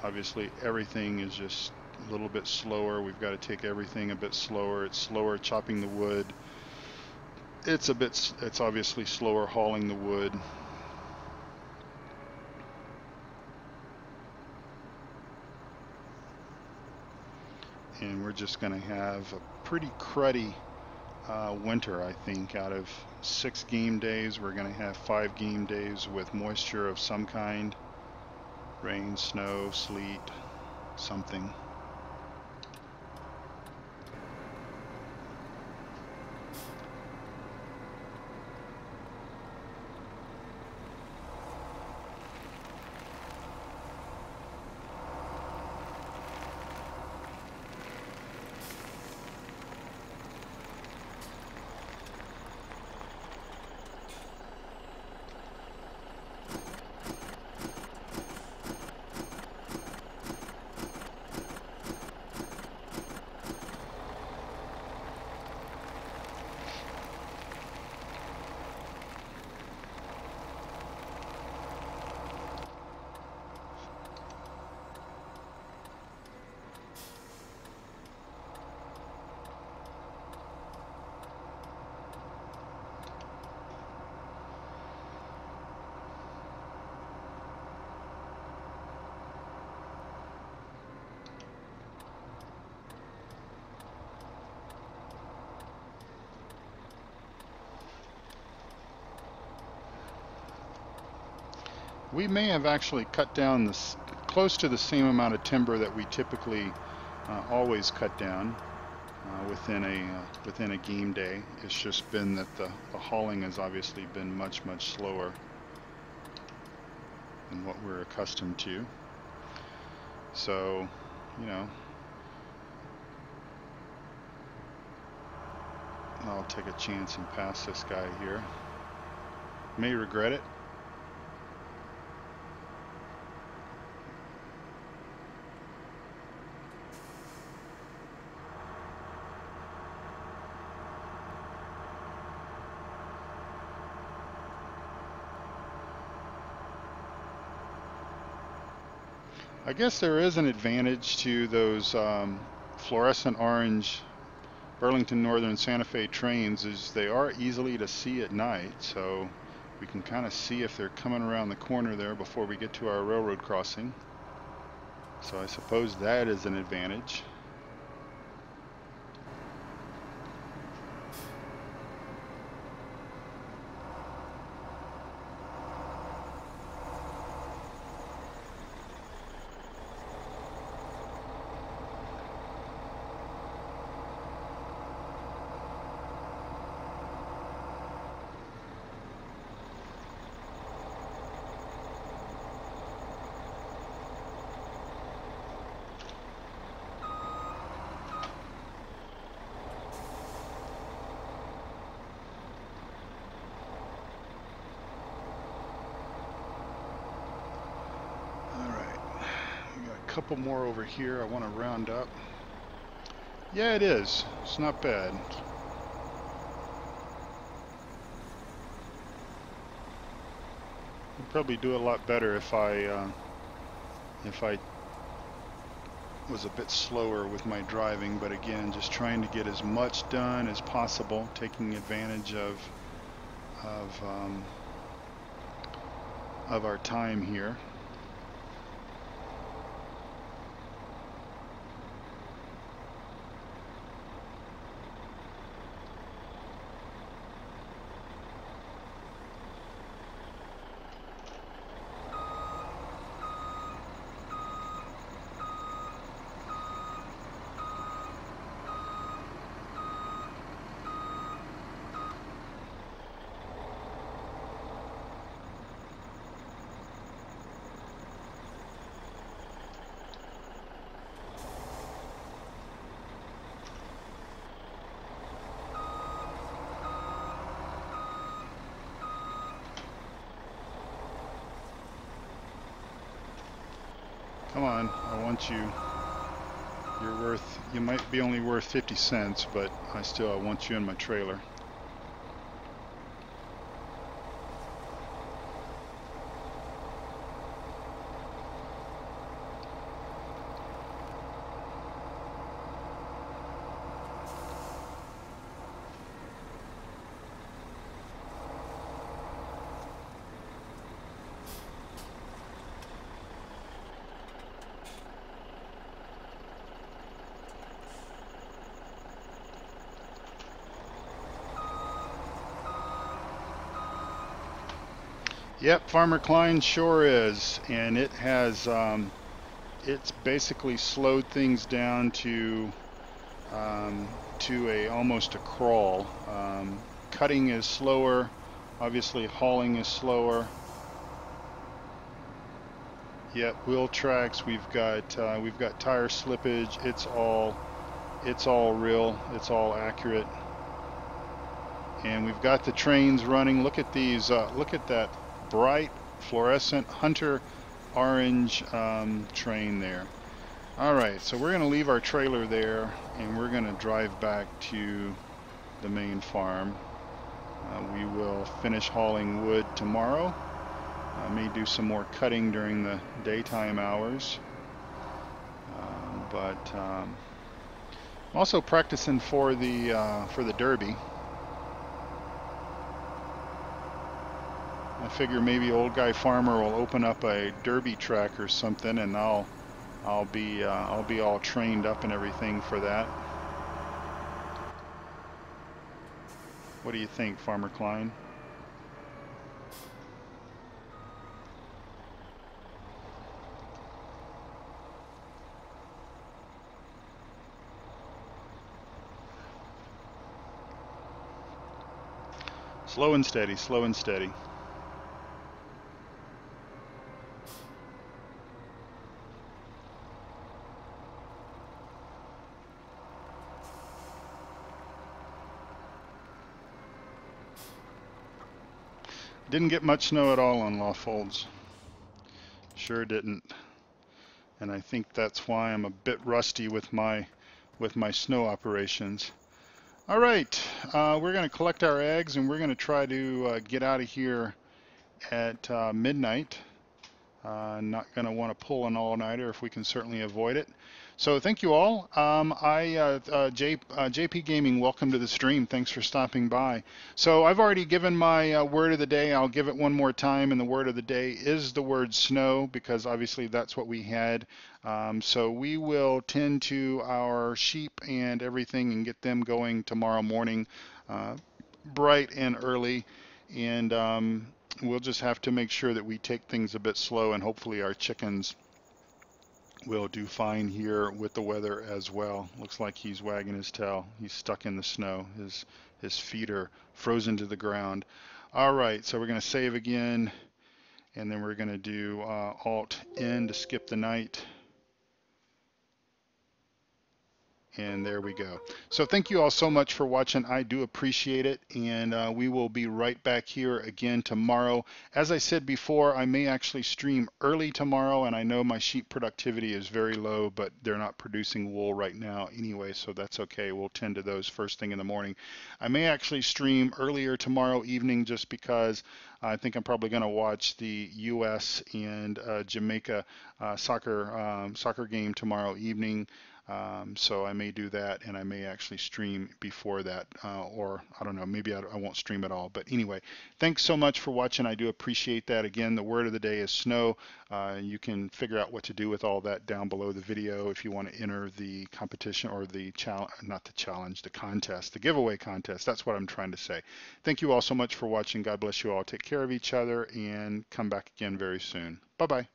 obviously everything is just a little bit slower. We've got to take everything a bit slower. It's slower chopping the wood. It's obviously slower hauling the wood. And we're just going to have a pretty cruddy winter, I think. Out of 6 game days, we're going to have 5 game days with moisture of some kind. Rain, snow, sleet, something. We may have actually cut down this close to the same amount of timber that we typically always cut down within a game day. It's just been that the hauling has obviously been much slower than what we're accustomed to. So, you know, I'll take a chance and pass this guy here. May regret it. I guess there is an advantage to those fluorescent orange Burlington Northern Santa Fe trains, is they are easily to see at night, so we can kind of see if they're coming around the corner there before we get to our railroad crossing. So I suppose that is an advantage. Couple more over here I want to round up. Yeah, it is. It's not bad. Probably do a lot better if I was a bit slower with my driving, but again, just trying to get as much done as possible, taking advantage of, um, of our time here. Come on, I want you. You might be only worth 50 cents, but I want you in my trailer. Yep, Farmer Klein sure is, and it has it's basically slowed things down to a almost a crawl. Cutting is slower, obviously hauling is slower. Yep, wheel tracks. We've got tire slippage. It's all real. It's all accurate. And we've got the trains running. Look at these. Look at that bright fluorescent hunter orange train there. All right, so we're going to leave our trailer there and we're going to drive back to the main farm. We will finish hauling wood tomorrow. I may do some more cutting during the daytime hours. But I'm also practicing for the Derby. I figure maybe Old Guy Farmer will open up a Derby track or something, and I'll be all trained up and everything for that. What do you think, Farmer Klein? Slow and steady, slow and steady. Didn't get much snow at all on Law Folds. Sure didn't. And I think that's why I'm a bit rusty with my snow operations. All right, we're going to collect our eggs and we're going to try to get out of here at midnight. Not going to want to pull an all-nighter if we can certainly avoid it. So thank you all. JP Gaming, welcome to the stream. Thanks for stopping by. So I've already given my word of the day. I'll give it one more time, and the word of the day is the word snow, because obviously that's what we had. So we will tend to our sheep and everything and get them going tomorrow morning, bright and early. And we'll just have to make sure that we take things a bit slow, and hopefully our chickens will do fine here with the weather as well. Looks like he's wagging his tail. He's stuck in the snow. His feet are frozen to the ground. All right, so we're going to save again, and then we're going to do Alt N to skip the night. And there we go. So thank you all so much for watching. I do appreciate it. And we will be right back here again tomorrow. As I said before, I may actually stream early tomorrow. And I know my sheep productivity is very low, but they're not producing wool right now anyway. So that's okay. We'll tend to those first thing in the morning. I may actually stream earlier tomorrow evening just because I think I'm probably going to watch the U.S. and Jamaica soccer game tomorrow evening. So I may do that, and I may actually stream before that, or I don't know, maybe I won't stream at all. But anyway, thanks so much for watching. I do appreciate that. Again, the word of the day is snow. You can figure out what to do with all that down below the video if you want to enter the competition or the challenge, not the challenge, the contest, the giveaway contest. That's what I'm trying to say. Thank you all so much for watching. God bless you all. Take care of each other and come back again very soon. Bye-bye.